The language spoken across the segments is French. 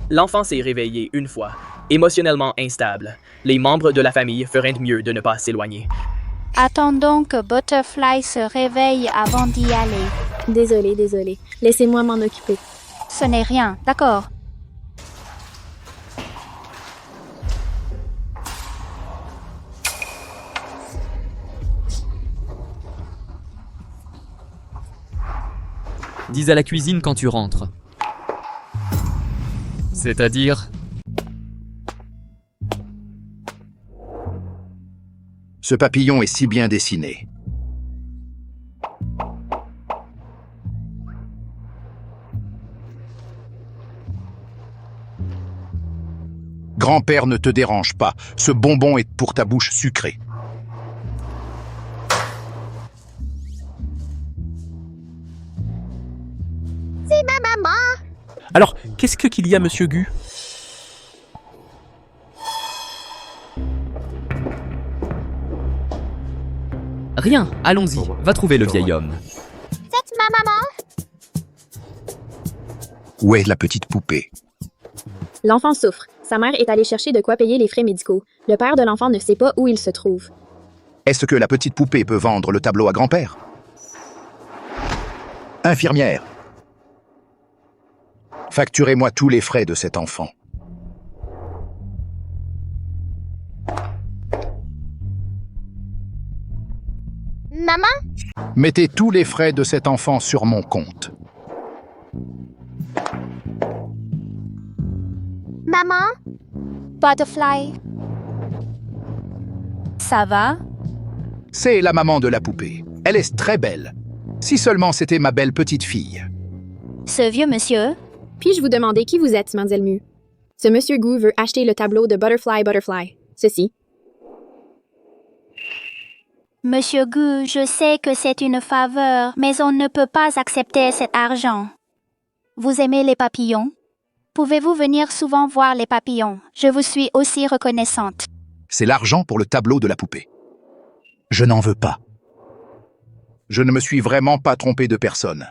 L'enfant s'est réveillé une fois, émotionnellement instable. Les membres de la famille feraient mieux de ne pas s'éloigner. Attendons que Butterfly se réveille avant d'y aller. Désolée. Laissez-moi m'en occuper. Ce n'est rien, d'accord. Dis à la cuisine quand tu rentres. C'est-à-dire... Ce papillon est si bien dessiné. Grand-père, ne te dérange pas. Ce bonbon est pour ta bouche sucrée. C'est ma maman. Alors, qu'est-ce qu'il y a, monsieur Gu? Rien, allons-y, va trouver le vieil homme. C'est ma maman. Où est la petite poupée? L'enfant souffre. Sa mère est allée chercher de quoi payer les frais médicaux. Le père de l'enfant ne sait pas où il se trouve. Est-ce que la petite poupée peut vendre le tableau à grand-père? Infirmière. Facturez-moi tous les frais de cet enfant. Maman? Mettez tous les frais de cet enfant sur mon compte. Maman? Butterfly. Ça va? C'est la maman de la poupée. Elle est très belle. Si seulement c'était ma belle petite fille. Ce vieux monsieur? Puis-je vous demander qui vous êtes, Mademoiselle Mu? Ce monsieur Gu veut acheter le tableau de Butterfly. Ceci. Monsieur Gu, je sais que c'est une faveur, mais on ne peut pas accepter cet argent. Vous aimez les papillons? Pouvez-vous venir souvent voir les papillons? Je vous suis aussi reconnaissante. C'est l'argent pour le tableau de la poupée. Je n'en veux pas. Je ne me suis vraiment pas trompé de personne.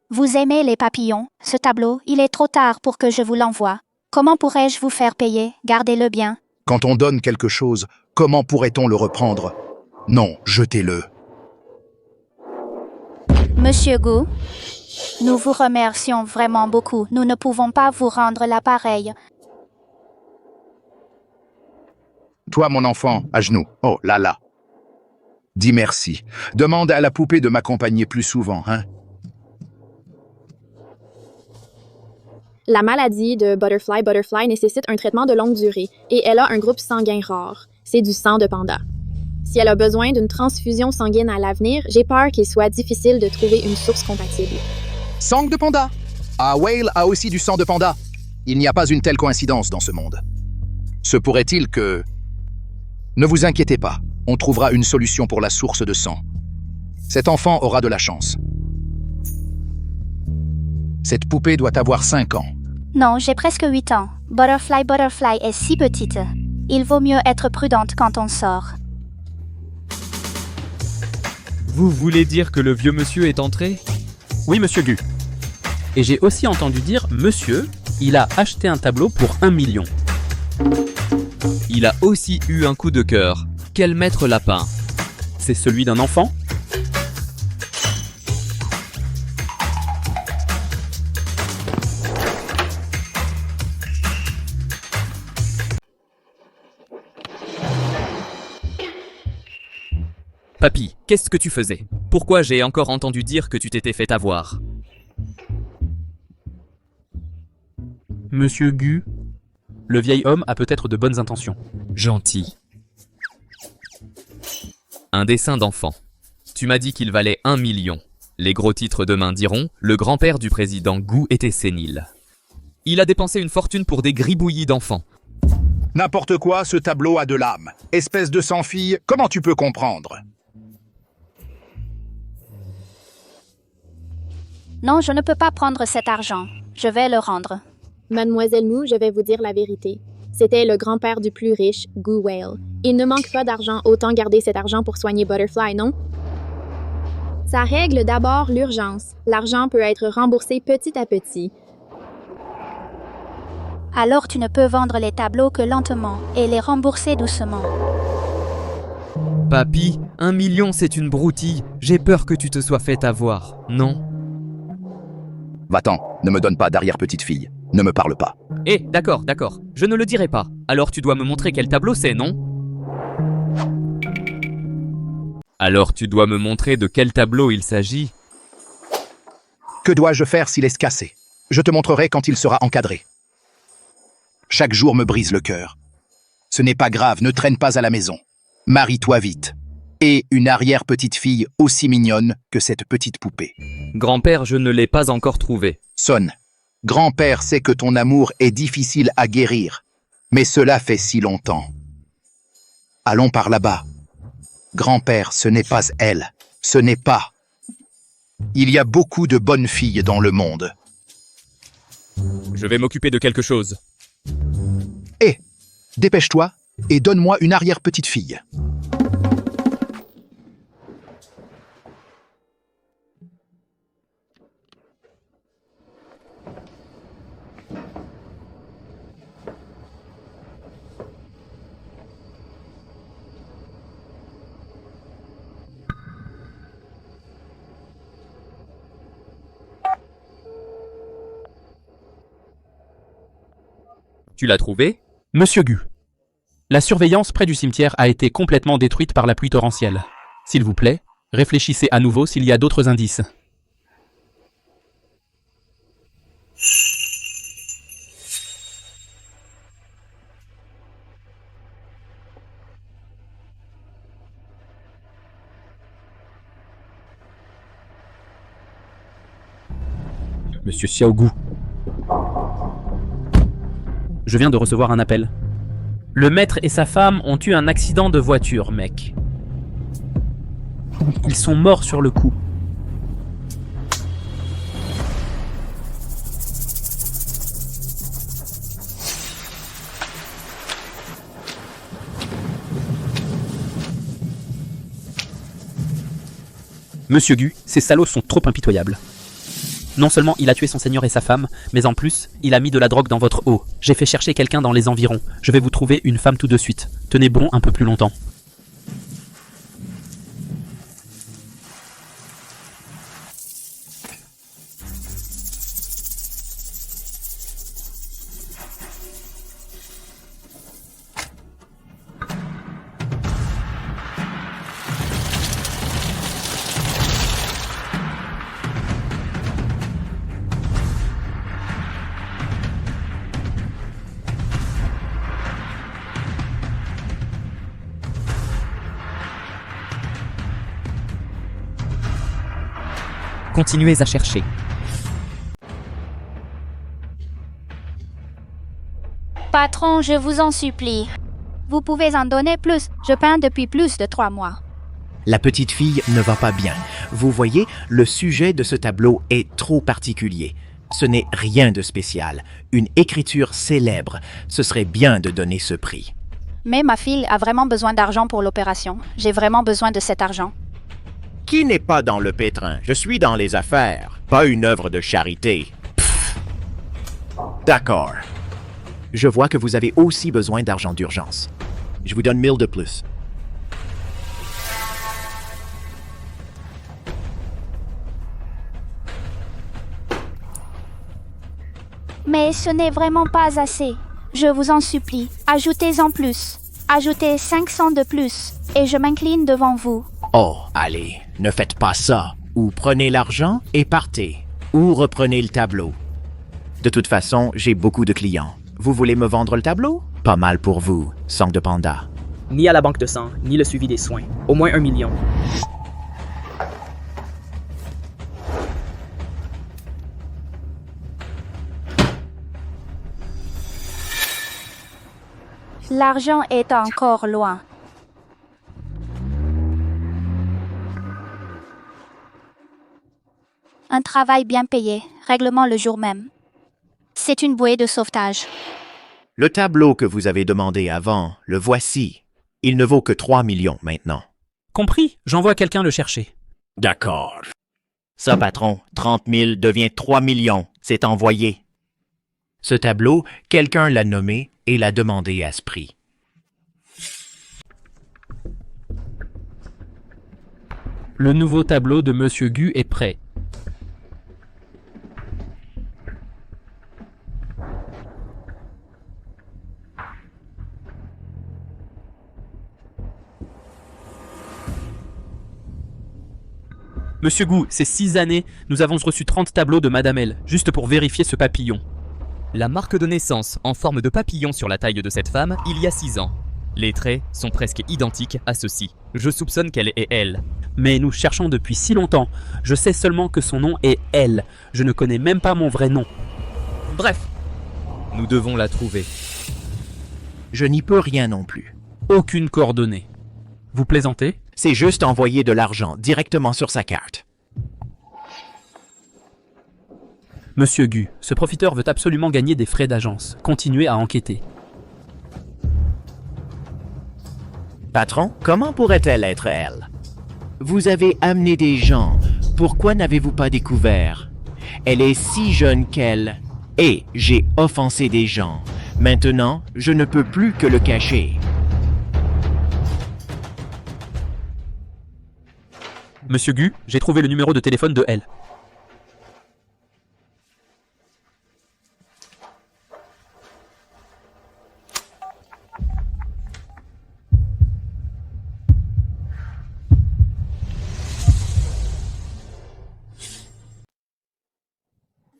Vous aimez les papillons? Ce tableau, il est trop tard pour que je vous l'envoie. Comment pourrais-je vous faire payer? Gardez-le bien. Quand on donne quelque chose, comment pourrait-on le reprendre? Non, jetez-le. Monsieur Gu, nous vous remercions vraiment beaucoup. Nous ne pouvons pas vous rendre l'appareil. Toi, mon enfant, à genoux. Oh là là. Dis merci. Demande à la poupée de m'accompagner plus souvent, hein? La maladie de Butterfly nécessite un traitement de longue durée et elle a un groupe sanguin rare. C'est du sang de panda. Si elle a besoin d'une transfusion sanguine à l'avenir, j'ai peur qu'il soit difficile de trouver une source compatible. Sang de panda. Ah, Whale a aussi du sang de panda. Il n'y a pas une telle coïncidence dans ce monde. Se pourrait-il que... Ne vous inquiétez pas, on trouvera une solution pour la source de sang. Cet enfant aura de la chance. Cette poupée doit avoir 5 ans. Non, j'ai presque 8 ans. Butterfly est si petite. Il vaut mieux être prudente quand on sort. Vous voulez dire que le vieux monsieur est entré? Oui, monsieur Gu. Et j'ai aussi entendu dire, monsieur, il a acheté un tableau pour 1 million. Il a aussi eu un coup de cœur. Quel maître lapin? C'est celui d'un enfant? Papy, qu'est-ce que tu faisais? Pourquoi j'ai encore entendu dire que tu t'étais fait avoir? Monsieur Gu, le vieil homme a peut-être de bonnes intentions. Gentil. Un dessin d'enfant. Tu m'as dit qu'il valait 1 million. Les gros titres demain diront « Le grand-père du président Gu était sénile ». Il a dépensé une fortune pour des gribouillis d'enfants. N'importe quoi, ce tableau a de l'âme. Espèce de sans-fille, comment tu peux comprendre? Non, je ne peux pas prendre cet argent. Je vais le rendre. Mademoiselle Mu, je vais vous dire la vérité. C'était le grand-père du plus riche, Gu Whale. Il ne manque pas d'argent, autant garder cet argent pour soigner Butterfly, non? Ça règle d'abord l'urgence. L'argent peut être remboursé petit à petit. Alors tu ne peux vendre les tableaux que lentement et les rembourser doucement. Papy, 1 million c'est une broutille. J'ai peur que tu te sois fait avoir, non? Va-t'en, ne me donne pas d'arrière-petite-fille. Ne me parle pas. Eh, d'accord, d'accord. Je ne le dirai pas. Alors tu dois me montrer quel tableau c'est, non? Alors tu dois me montrer de quel tableau il s'agit. Que dois-je faire s'il est cassé? Je te montrerai quand il sera encadré. Chaque jour me brise le cœur. Ce n'est pas grave, ne traîne pas à la maison. Marie-toi vite. Et une arrière-petite-fille aussi mignonne que cette petite poupée. Grand-père, je ne l'ai pas encore trouvé. Sonne. Grand-père sait que ton amour est difficile à guérir, mais cela fait si longtemps. Allons par là-bas. Grand-père, ce n'est pas elle. Ce n'est pas. Il y a beaucoup de bonnes filles dans le monde. Je vais m'occuper de quelque chose. Hé, dépêche-toi et donne-moi une arrière-petite-fille. Tu l'as trouvé? Monsieur Gu, la surveillance près du cimetière a été complètement détruite par la pluie torrentielle. S'il vous plaît, réfléchissez à nouveau s'il y a d'autres indices. Monsieur Xiaogu. Je viens de recevoir un appel. Le maître et sa femme ont eu un accident de voiture, mec. Ils sont morts sur le coup. Monsieur Gu, ces salauds sont trop impitoyables. Non seulement il a tué son seigneur et sa femme, mais en plus, il a mis de la drogue dans votre eau. J'ai fait chercher quelqu'un dans les environs. Je vais vous trouver une femme tout de suite. Tenez bon un peu plus longtemps. Continuez à chercher. Patron, je vous en supplie. Vous pouvez en donner plus. Je peins depuis plus de 3 mois. La petite fille ne va pas bien. Vous voyez, le sujet de ce tableau est trop particulier. Ce n'est rien de spécial. Une écriture célèbre. Ce serait bien de donner ce prix. Mais ma fille a vraiment besoin d'argent pour l'opération. J'ai vraiment besoin de cet argent. Qui n'est pas dans le pétrin? Je suis dans les affaires, pas une œuvre de charité. Pfff. D'accord. Je vois que vous avez aussi besoin d'argent d'urgence. Je vous donne 1000 de plus. Mais ce n'est vraiment pas assez. Je vous en supplie, ajoutez-en plus. Ajoutez 500 de plus, et je m'incline devant vous. Oh, allez, ne faites pas ça. Ou prenez l'argent et partez. Ou reprenez le tableau. De toute façon, j'ai beaucoup de clients. Vous voulez me vendre le tableau? Pas mal pour vous, sang de panda. Ni à la banque de sang, ni le suivi des soins. Au moins 1 million. L'argent est encore loin. Un travail bien payé, règlement le jour même. C'est une bouée de sauvetage. Le tableau que vous avez demandé avant, le voici. Il ne vaut que 3 millions maintenant. Compris, j'envoie quelqu'un le chercher. D'accord. Ça, patron, 30 000 devient 3 millions. C'est envoyé. Ce tableau, quelqu'un l'a nommé et l'a demandé à ce prix. Le nouveau tableau de Monsieur Gu est prêt. Monsieur Gu, ces 6 années, nous avons reçu 30 tableaux de Madame L, juste pour vérifier ce papillon. La marque de naissance en forme de papillon sur la taille de cette femme il y a 6 ans. Les traits sont presque identiques à ceux-ci. Je soupçonne qu'elle est elle. Mais nous cherchons depuis si longtemps. Je sais seulement que son nom est L. Je ne connais même pas mon vrai nom. Bref, nous devons la trouver. Je n'y peux rien non plus. Aucune coordonnée. Vous plaisantez? C'est juste envoyer de l'argent directement sur sa carte. Monsieur Gu, ce profiteur veut absolument gagner des frais d'agence. Continuez à enquêter. Patron, comment pourrait-elle être elle? Vous avez amené des gens. Pourquoi n'avez-vous pas découvert? Elle est si jeune qu'elle... Et j'ai offensé des gens. Maintenant, je ne peux plus que le cacher. Monsieur Gu, j'ai trouvé le numéro de téléphone de L.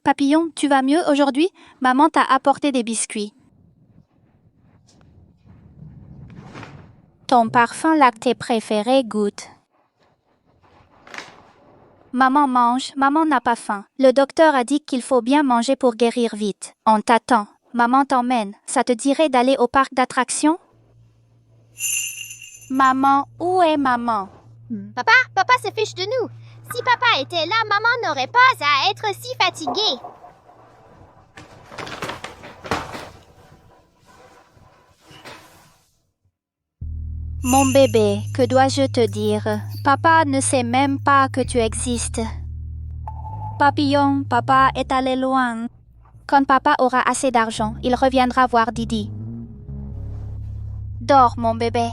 Papillon, tu vas mieux aujourd'hui? Maman t'a apporté des biscuits. Ton parfum lacté préféré goûte. Maman mange, maman n'a pas faim. Le docteur a dit qu'il faut bien manger pour guérir vite. On t'attend. Maman t'emmène. Ça te dirait d'aller au parc d'attractions? Maman, où est maman? Papa se fiche de nous. Si papa était là, maman n'aurait pas à être si fatiguée. Mon bébé, que dois-je te dire? Papa ne sait même pas que tu existes. Papillon, papa est allé loin. Quand papa aura assez d'argent, il reviendra voir Didi. Dors, mon bébé.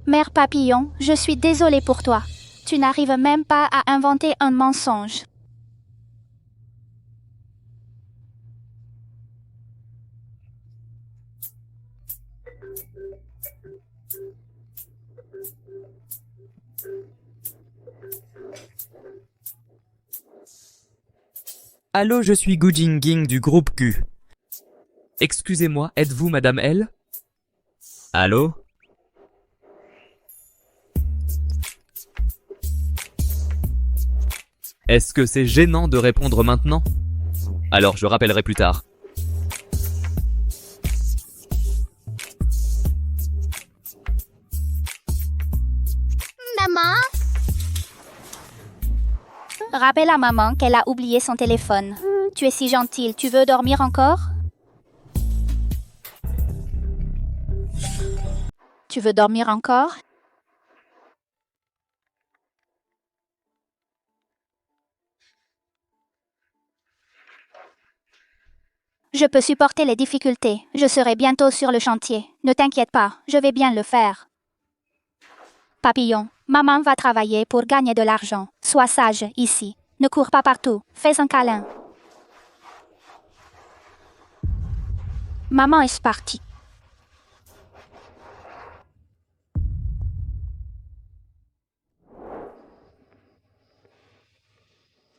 Mère Papillon, je suis désolée pour toi. Tu n'arrives même pas à inventer un mensonge. Allô, je suis Gu Jingjing du groupe Q. Excusez-moi, êtes-vous Madame L? Allô? Est-ce que c'est gênant de répondre maintenant? Alors je rappellerai plus tard. Maman? Rappelle à maman qu'elle a oublié son téléphone. Tu es si gentille, tu veux dormir encore? Tu veux dormir encore? Je peux supporter les difficultés. Je serai bientôt sur le chantier. Ne t'inquiète pas, je vais bien le faire. Papillon, maman va travailler pour gagner de l'argent. Sois sage ici. Ne cours pas partout. Fais un câlin. Maman est partie.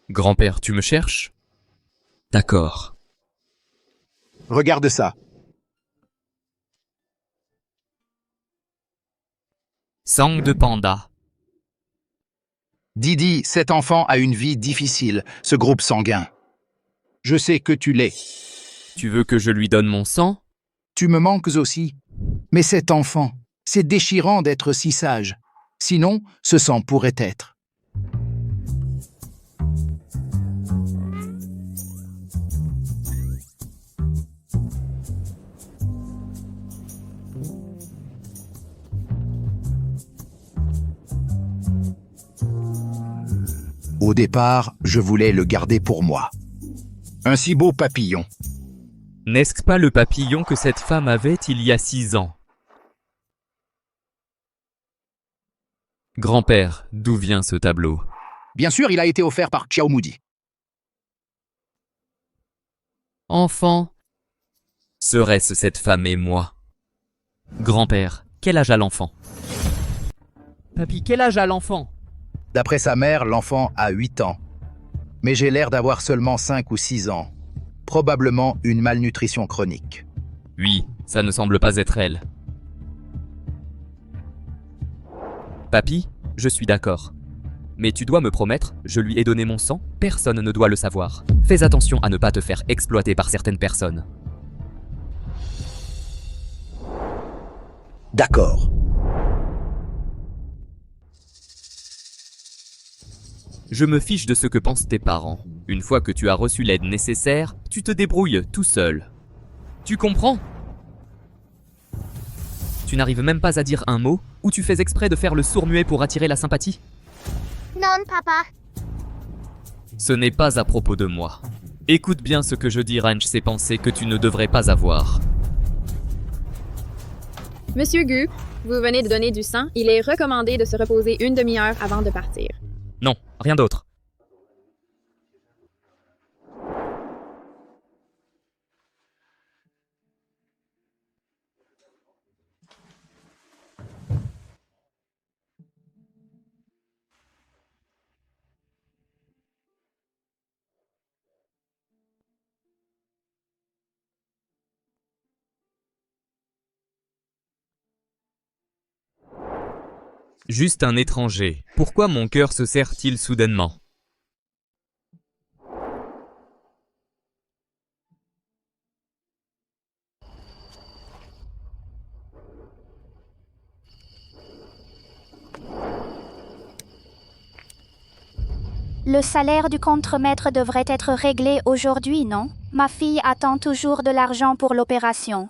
Grand-père, tu me cherches? D'accord. Regarde ça. Sang de panda. Didi, cet enfant a une vie difficile, ce groupe sanguin. Je sais que tu l'es. Tu veux que je lui donne mon sang? Tu me manques aussi. Mais cet enfant, c'est déchirant d'être si sage. Sinon, ce sang pourrait être. Au départ, je voulais le garder pour moi. Un si beau papillon. N'est-ce pas le papillon que cette femme avait il y a 6 ans? Grand-père, d'où vient ce tableau? Bien sûr, il a été offert par Xiao Moudi. Enfant, serait-ce cette femme et moi? Grand-père, quel âge a l'enfant? Papy, quel âge a l'enfant? D'après sa mère, l'enfant a 8 ans. Mais j'ai l'air d'avoir seulement 5 ou 6 ans. Probablement une malnutrition chronique. Oui, ça ne semble pas être elle. Papy, je suis d'accord. Mais tu dois me promettre, je lui ai donné mon sang, personne ne doit le savoir. Fais attention à ne pas te faire exploiter par certaines personnes. D'accord. Je me fiche de ce que pensent tes parents. Une fois que tu as reçu l'aide nécessaire, tu te débrouilles tout seul. Tu comprends? Tu n'arrives même pas à dire un mot, ou tu fais exprès de faire le sourd-muet pour attirer la sympathie? Non, papa. Ce n'est pas à propos de moi. Écoute bien ce que je dis, Ranch, ces pensées que tu ne devrais pas avoir. Monsieur Gu, vous venez de donner du sang. Il est recommandé de se reposer une demi-heure avant de partir. Non, rien d'autre. Juste un étranger. Pourquoi mon cœur se serre-t-il soudainement? Le salaire du contremaître devrait être réglé aujourd'hui, non? Ma fille attend toujours de l'argent pour l'opération.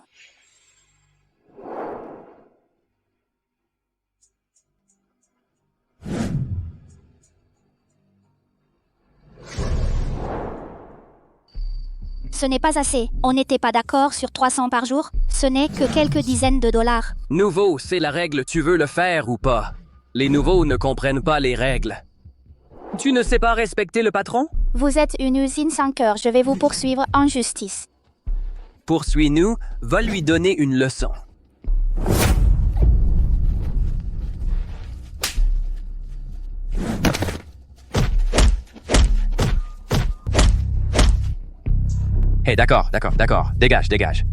Ce n'est pas assez. On n'était pas d'accord sur 300 par jour. Ce n'est que quelques dizaines de dollars. Nouveau, c'est la règle, tu veux le faire ou pas? Les nouveaux ne comprennent pas les règles. Tu ne sais pas respecter le patron? Vous êtes une usine sans cœur. Je vais vous poursuivre en justice. Poursuis-nous, va lui donner une leçon. Hey, d'accord. Dégage.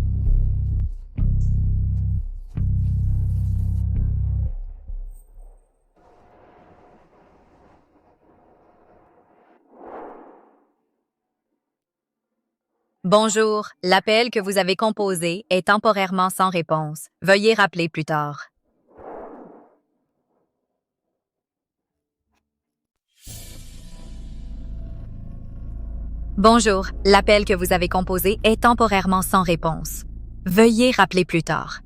Bonjour, l'appel que vous avez composé est temporairement sans réponse. Veuillez rappeler plus tard. Bonjour, l'appel que vous avez composé est temporairement sans réponse. Veuillez rappeler plus tard.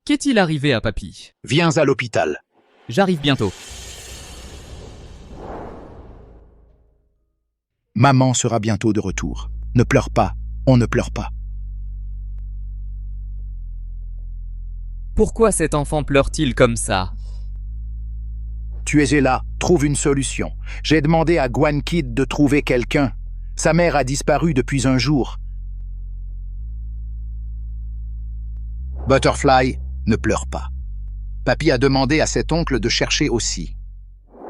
Qu'est-il arrivé à Papy? Viens à l'hôpital. J'arrive bientôt. Maman sera bientôt de retour. Ne pleure pas, on ne pleure pas. Pourquoi cet enfant pleure-t-il comme ça? Tu es là, trouve une solution. J'ai demandé à Guan Kid de trouver quelqu'un. Sa mère a disparu depuis un jour. Butterfly, ne pleure pas. Papy a demandé à cet oncle de chercher aussi.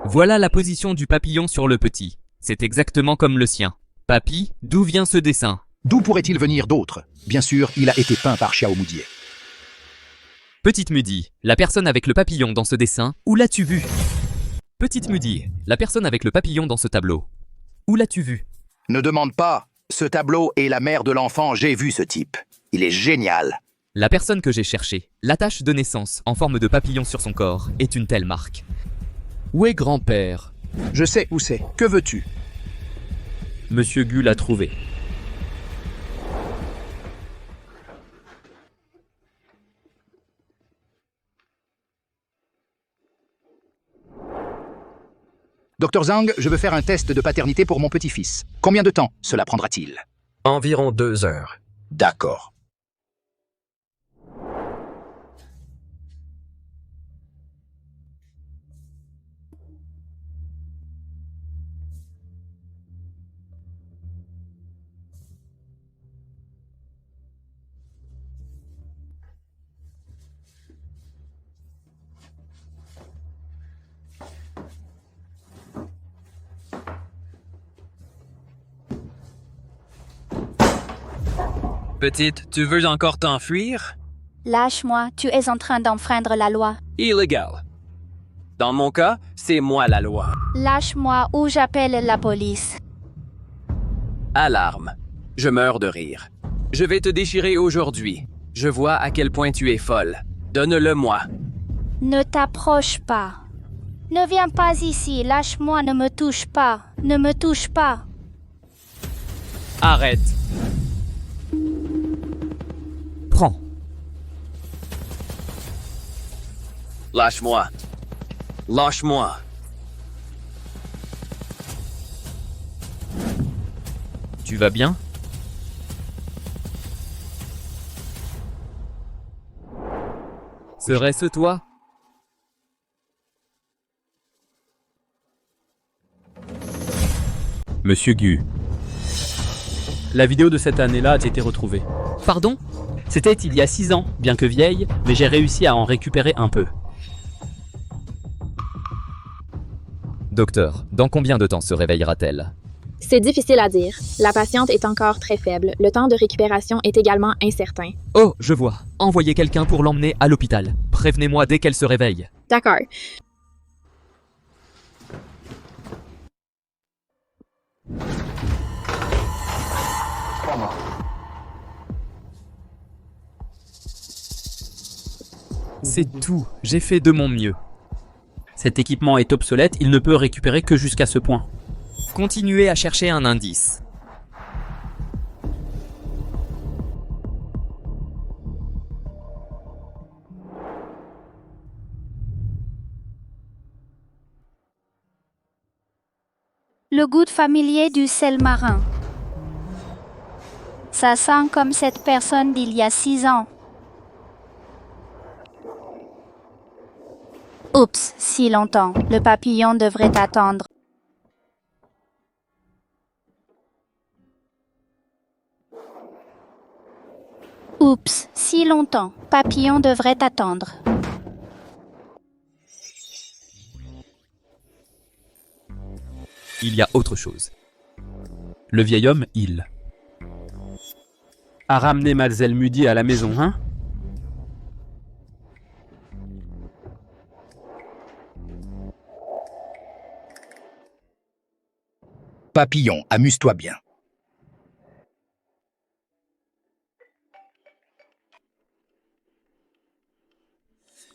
Voilà la position du papillon sur le petit. C'est exactement comme le sien. Papy, d'où vient ce dessin? D'où pourrait-il venir d'autre? Bien sûr, il a été peint par Xiao Moudier. Petite Mudi, la personne avec le papillon dans ce dessin, où l'as-tu vu? Petite Mudi, la personne avec le papillon dans ce tableau, où l'as-tu vu? Ne demande pas. Ce tableau est la mère de l'enfant, j'ai vu ce type. Il est génial. La personne que j'ai cherchée, l'attache de naissance en forme de papillon sur son corps, est une telle marque. Où est grand-père? Je sais où c'est. Que veux-tu? Monsieur Gu l'a trouvé. Dr Zhang, je veux faire un test de paternité pour mon petit-fils. Combien de temps cela prendra-t-il? Environ 2 heures. D'accord. Petite, tu veux encore t'enfuir? Lâche-moi, tu es en train d'enfreindre la loi. Illégal. Dans mon cas, c'est moi la loi. Lâche-moi ou j'appelle la police. Alarme. Je meurs de rire. Je vais te déchirer aujourd'hui. Je vois à quel point tu es folle. Donne-le-moi. Ne t'approche pas. Ne viens pas ici, lâche-moi, ne me touche pas. Ne me touche pas. Arrête. Prends. Lâche-moi. Lâche-moi. Tu vas bien? Serait-ce toi? Monsieur Gu. La vidéo de cette année-là a été retrouvée. Pardon? C'était il y a 6 ans, bien que vieille, mais j'ai réussi à en récupérer un peu. Docteur, dans combien de temps se réveillera-t-elle? C'est difficile à dire. La patiente est encore très faible. Le temps de récupération est également incertain. Oh, je vois. Envoyez quelqu'un pour l'emmener à l'hôpital. Prévenez-moi dès qu'elle se réveille. D'accord. C'est tout. J'ai fait de mon mieux. Cet équipement est obsolète, il ne peut récupérer que jusqu'à ce point. Continuez à chercher un indice. Le goût familier du sel marin. Ça sent comme cette personne d'il y a 6 ans. Oups, si longtemps. Le papillon devrait attendre. Oups, si longtemps. Papillon devrait attendre. Il y a autre chose. Le vieil homme, il a ramené Mademoiselle Mudi à la maison, hein? Papillon, amuse-toi bien.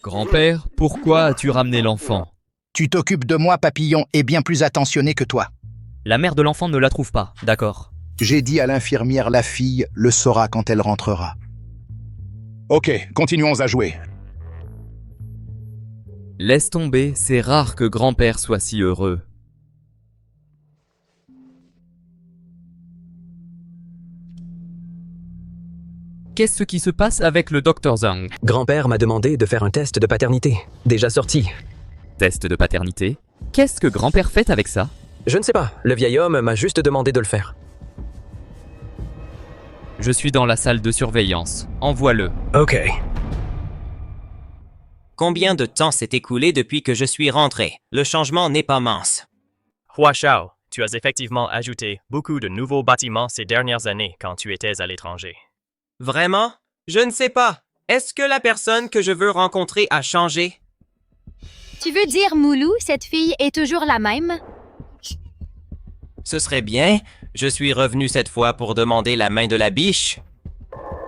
Grand-père, pourquoi as-tu ramené l'enfant? Tu t'occupes de moi, Papillon, et bien plus attentionné que toi. La mère de l'enfant ne la trouve pas, d'accord. J'ai dit à l'infirmière, la fille le saura quand elle rentrera. Ok, continuons à jouer. Laisse tomber, c'est rare que grand-père soit si heureux. Qu'est-ce qui se passe avec le Dr Zhang? Grand-père m'a demandé de faire un test de paternité. Déjà sorti. Test de paternité? Qu'est-ce que grand-père fait avec ça? Je ne sais pas. Le vieil homme m'a juste demandé de le faire. Je suis dans la salle de surveillance. Envoie-le. Ok. Combien de temps s'est écoulé depuis que je suis rentré? Le changement n'est pas mince. Hua Shao, tu as effectivement ajouté beaucoup de nouveaux bâtiments ces dernières années quand tu étais à l'étranger. Vraiment? Je ne sais pas. Est-ce que la personne que je veux rencontrer a changé? Tu veux dire Moulou, cette fille est toujours la même? Ce serait bien. Je suis revenu cette fois pour demander la main de la biche.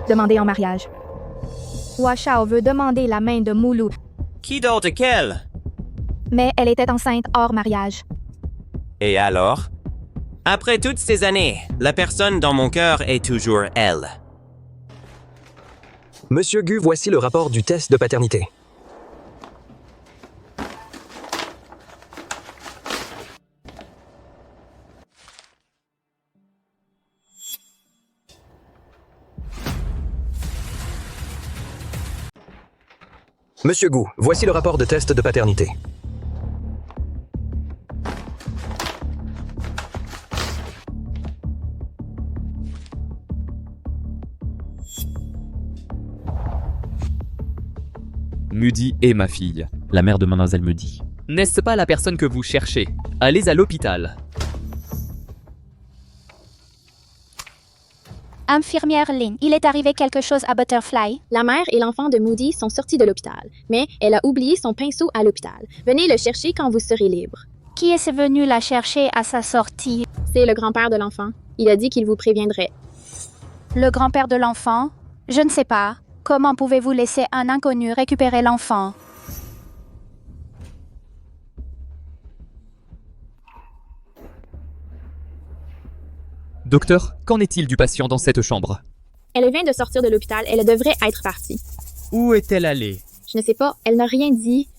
Demander en mariage. Hua Shao veut demander la main de Moulou, Qui d'autre qu'elle? mais elle était enceinte hors mariage. Et alors? Après toutes ces années, la personne dans mon cœur est toujours elle. Monsieur Gu, voici le rapport du test de paternité. Monsieur Gu, voici le rapport de test de paternité. Moody est ma fille. La mère de mademoiselle Moody. N'est-ce pas la personne que vous cherchez? Allez à l'hôpital. Infirmière Lynn, il est arrivé quelque chose à Butterfly. La mère et l'enfant de Moody sont sortis de l'hôpital, mais elle a oublié son pinceau à l'hôpital. Venez le chercher quand vous serez libre. Qui est venu la chercher à sa sortie? C'est le grand-père de l'enfant. Il a dit qu'il vous préviendrait. Le grand-père de l'enfant? Je ne sais pas. Comment pouvez-vous laisser un inconnu récupérer l'enfant? Docteur, qu'en est-il du patient dans cette chambre? Elle vient de sortir de l'hôpital, elle devrait être partie. Où est-elle allée? Je ne sais pas, elle n'a rien dit.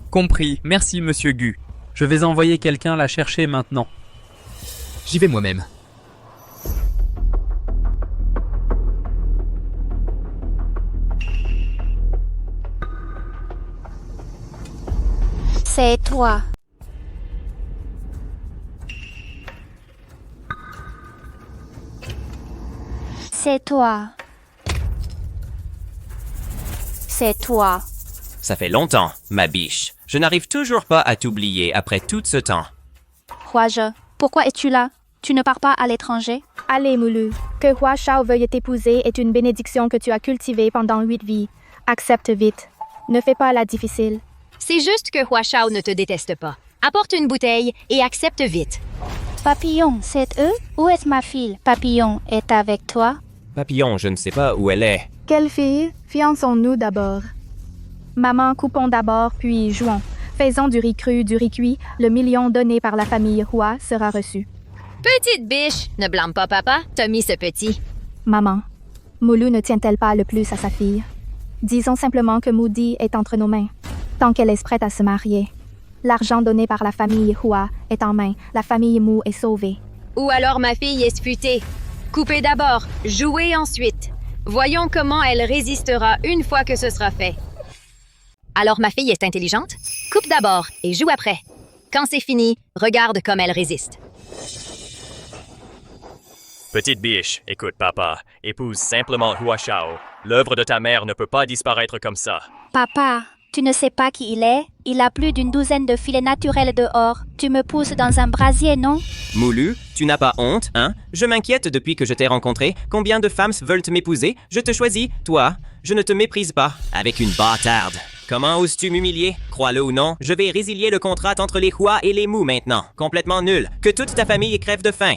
Compris, merci monsieur Gu. Je vais envoyer quelqu'un la chercher maintenant. J'y vais moi-même. C'est toi. C'est toi. C'est toi. Ça fait longtemps, ma biche. Je n'arrive toujours pas à t'oublier après tout ce temps. Huaje, pourquoi es-tu là? Tu ne pars pas à l'étranger? Allez, Moulu. Que Hua Shao veuille t'épouser est une bénédiction que tu as cultivée pendant 8 vies. Accepte vite. Ne fais pas la difficile. C'est juste que Hua Shao ne te déteste pas. Apporte une bouteille et accepte vite. Papillon, c'est eux? Où est ma fille? Papillon est avec toi? Papillon, je ne sais pas où elle est. Quelle fille? Fiançons-nous d'abord. Maman, coupons d'abord, puis jouons. Faisons du riz cru, du riz cuit. Le million donné par la famille Hua sera reçu. Petite biche, ne blâme pas papa, t'as mis ce petit. Maman, Moulu ne tient-elle pas le plus à sa fille? Disons simplement que Moody est entre nos mains, tant qu'elle est prête à se marier. L'argent donné par la famille Hua est en main. La famille Mu est sauvée. Ou alors ma fille est futée. Coupez d'abord, jouez ensuite. Voyons comment elle résistera une fois que ce sera fait. Alors ma fille est intelligente? Coupe d'abord et joue après. Quand c'est fini, regarde comme elle résiste. Petite biche, écoute papa, épouse simplement Hua Shao. L'œuvre de ta mère ne peut pas disparaître comme ça. Papa, tu ne sais pas qui il est? Il a plus d'une douzaine de filets naturels dehors. Tu me pousses dans un brasier, non? Moulu, tu n'as pas honte, hein? Je m'inquiète depuis que je t'ai rencontré. Combien de femmes veulent m'épouser? Je te choisis, toi. Je ne te méprise pas. Avec une bâtarde. Comment oses-tu m'humilier? Crois-le ou non, je vais résilier le contrat entre les Hua et les Mu maintenant. Complètement nul. Que toute ta famille crève de faim.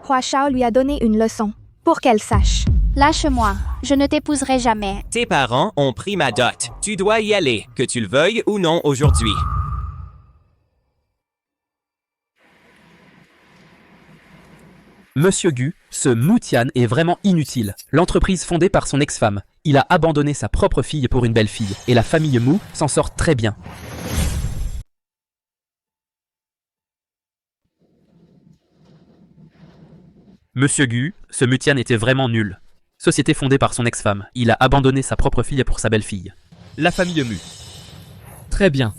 Hua Shao lui a donné une leçon, pour qu'elle sache. Lâche-moi, je ne t'épouserai jamais. Tes parents ont pris ma dot. Tu dois y aller, que tu le veuilles ou non aujourd'hui. Monsieur Gu, ce Moutian est vraiment inutile. L'entreprise fondée par son ex-femme. Il a abandonné sa propre fille pour une belle fille. Et la famille Mu s'en sort très bien. Monsieur Gu, ce Moutian était vraiment nul. Société fondée par son ex-femme. Il a abandonné sa propre fille pour sa belle-fille. La famille Mu. Très bien.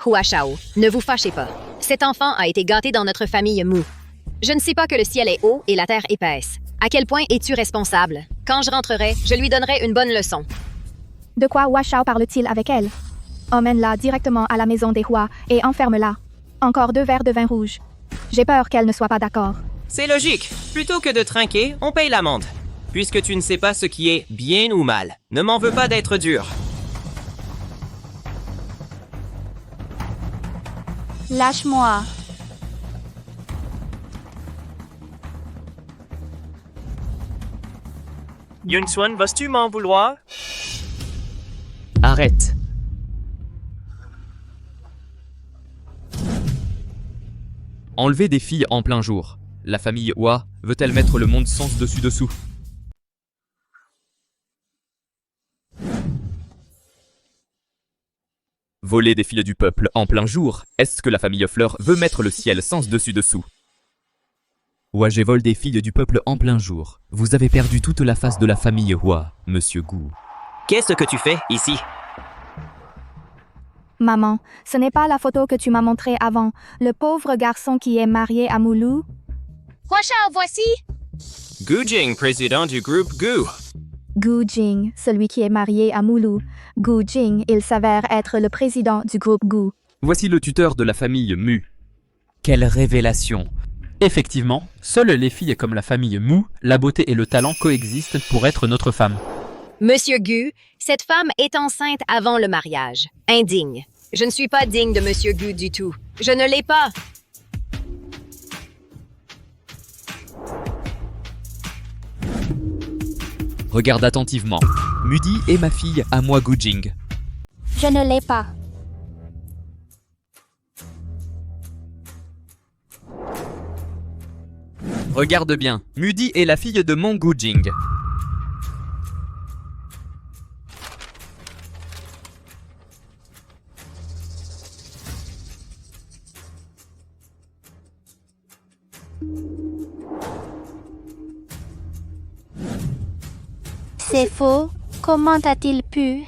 Hua Shao, ne vous fâchez pas. Cet enfant a été gâté dans notre famille Mu. Je ne sais pas que le ciel est haut et la terre épaisse. À quel point es-tu responsable? Quand je rentrerai, je lui donnerai une bonne leçon. De quoi Hua Shao parle-t-il avec elle? Emmène-la directement à la maison des Hua et enferme-la. Encore 2 verres de vin rouge. J'ai peur qu'elle ne soit pas d'accord. C'est logique. Plutôt que de trinquer, on paye l'amende. Puisque tu ne sais pas ce qui est bien ou mal, ne m'en veux pas d'être dur. Lâche-moi. Yun-Swan, vas-tu m'en vouloir? Arrête. Enlever des filles en plein jour. La famille Hua veut-elle mettre le monde sens dessus-dessous? Voler des filles du peuple en plein jour, est-ce que la famille Fleur veut mettre le ciel sens dessus-dessous? Hua vole des filles du peuple en plein jour. Vous avez perdu toute la face de la famille Hua, monsieur Gu. Qu'est-ce que tu fais ici? Maman, ce n'est pas la photo que tu m'as montrée avant. Le pauvre garçon qui est marié à Moulou. Huashao, voici. Gu Jing, président du groupe Gu. Gu Jing, celui qui est marié à Moulou. Gu Jing, il s'avère être le président du groupe Gu. Voici le tuteur de la famille Mu. Quelle révélation! Effectivement, seules les filles comme la famille Mu, la beauté et le talent coexistent pour être notre femme. Monsieur Gu, cette femme est enceinte avant le mariage. Indigne. Je ne suis pas digne de Monsieur Gu du tout. Je ne l'ai pas. Regarde attentivement. Mudi est ma fille, à moi Gu Jing. Je ne l'ai pas. Regarde bien, Mudi est la fille de mon Gu Jing. C'est faux. Comment a-t-il pu?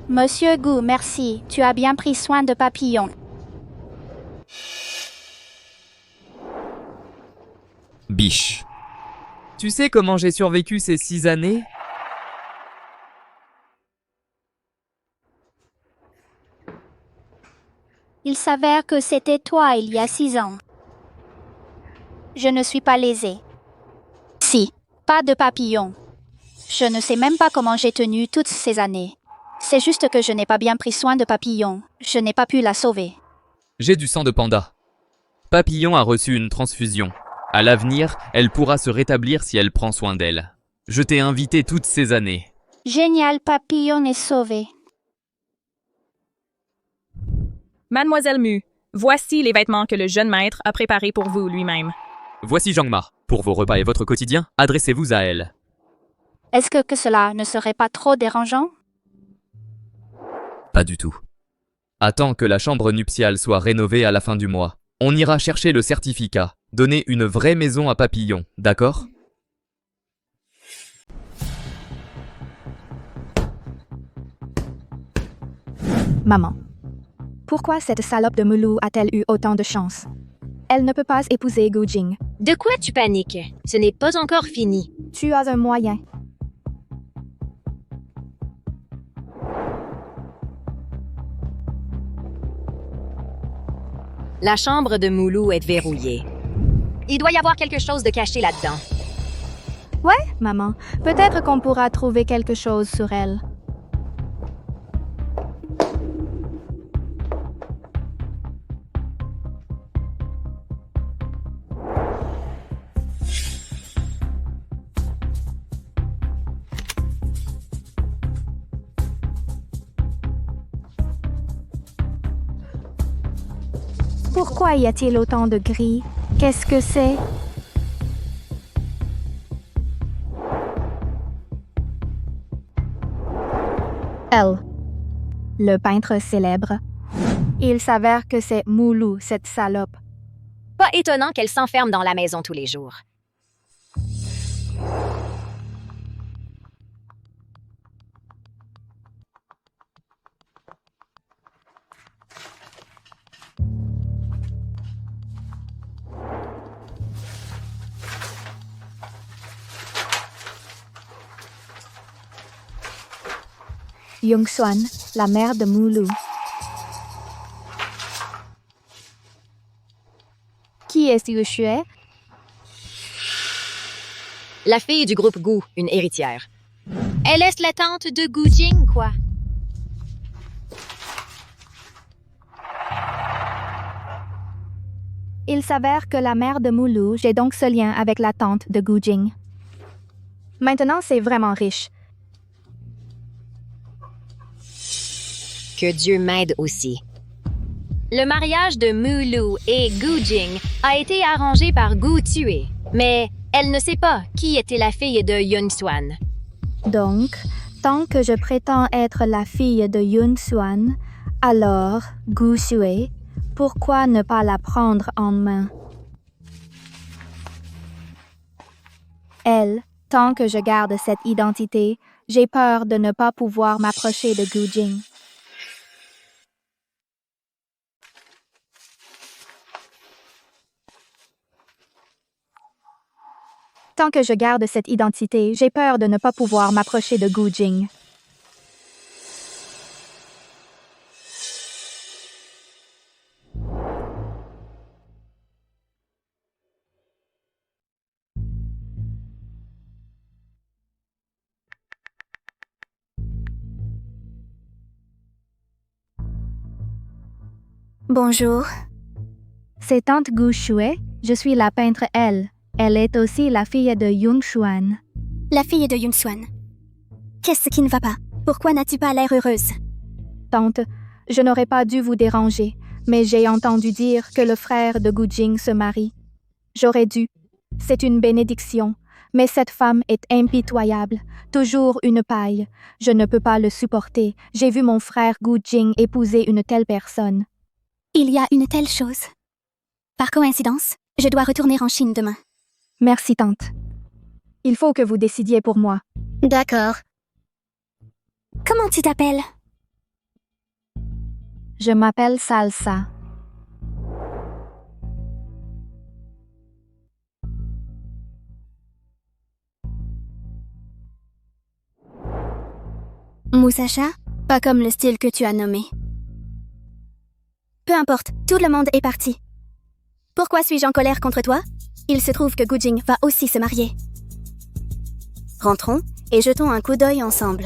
Monsieur Gu, merci. Tu as bien pris soin de Papillon. Biche. Tu sais comment j'ai survécu ces 6 années? Il s'avère que c'était toi il y a 6 ans. Je ne suis pas lésée. Si, pas de papillon. Je ne sais même pas comment j'ai tenu toutes ces années. C'est juste que je n'ai pas bien pris soin de Papillon. Je n'ai pas pu la sauver. J'ai du sang de panda. Papillon a reçu une transfusion. À l'avenir, elle pourra se rétablir si elle prend soin d'elle. Je t'ai invité toutes ces années. Génial, Papillon est sauvé. Mademoiselle Mu, voici les vêtements que le jeune maître a préparés pour vous lui-même. Voici Zhangma. Pour vos repas et votre quotidien, adressez-vous à elle. Est-ce que cela ne serait pas trop dérangeant? Pas du tout. Attends que la chambre nuptiale soit rénovée à la fin du mois. On ira chercher le certificat. Donner une vraie maison à Papillon, d'accord? Maman. Pourquoi cette salope de Moulou a-t-elle eu autant de chance? Elle ne peut pas épouser Gu Jing. De quoi tu paniques? Ce n'est pas encore fini. Tu as un moyen. La chambre de Moulou est verrouillée. Il doit y avoir quelque chose de caché là-dedans. Ouais, maman. Peut-être qu'on pourra trouver quelque chose sur elle. Pourquoi y a-t-il autant de gris? Qu'est-ce que c'est? Elle. Le peintre célèbre. Il s'avère que c'est Moulou, cette salope. Pas étonnant qu'elle s'enferme dans la maison tous les jours. Young Xuan, la mère de Moulou. Qui est Gu Xue? La fille du groupe Gu, une héritière. Elle est la tante de Gu Jing, quoi. Il s'avère que la mère de Mulu, j'ai donc ce lien avec la tante de Gu Jing. Maintenant, c'est vraiment riche. Que Dieu m'aide aussi. Le mariage de Mulu et Gu Jing a été arrangé par Gu Tue, mais elle ne sait pas qui était la fille de Yun Xuan. Donc, tant que je prétends être la fille de Yun Xuan, alors, Gu Xue, pourquoi ne pas la prendre en main? Elle, tant que je garde cette identité, j'ai peur de ne pas pouvoir m'approcher de Gu Jing. Tant que je garde cette identité, j'ai peur de ne pas pouvoir m'approcher de Gu Jing. Bonjour. C'est tante Gu Xue, je suis la peintre Elle. Elle est aussi la fille de Yun Xuan. La fille de Yun Xuan. Qu'est-ce qui ne va pas? Pourquoi n'as-tu pas l'air heureuse? Tante, je n'aurais pas dû vous déranger, mais j'ai entendu dire que le frère de Gu Jing se marie. J'aurais dû. C'est une bénédiction, mais cette femme est impitoyable, toujours une paille. Je ne peux pas le supporter. J'ai vu mon frère Gu Jing épouser une telle personne. Il y a une telle chose. Par coïncidence, je dois retourner en Chine demain. Merci, tante. Il faut que vous décidiez pour moi. D'accord. Comment tu t'appelles? Je m'appelle Salsa. Musashi? Pas comme le style que tu as nommé. Peu importe, tout le monde est parti. Pourquoi suis-je en colère contre toi? Il se trouve que Gu Jing va aussi se marier. Rentrons et jetons un coup d'œil ensemble.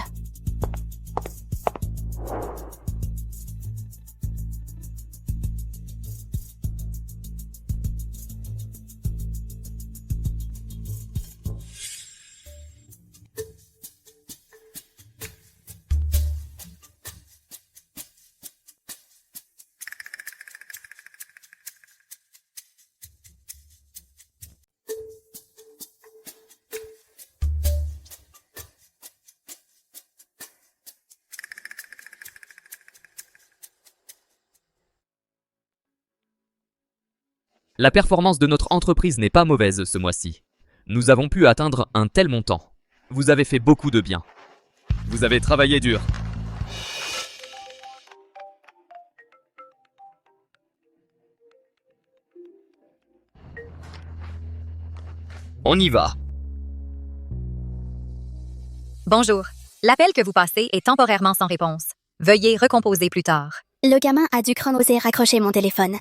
La performance de notre entreprise n'est pas mauvaise ce mois-ci. Nous avons pu atteindre un tel montant. Vous avez fait beaucoup de bien. Vous avez travaillé dur. On y va. Bonjour. L'appel que vous passez est temporairement sans réponse. Veuillez recomposer plus tard. Le gamin a dû oser raccrocher mon téléphone.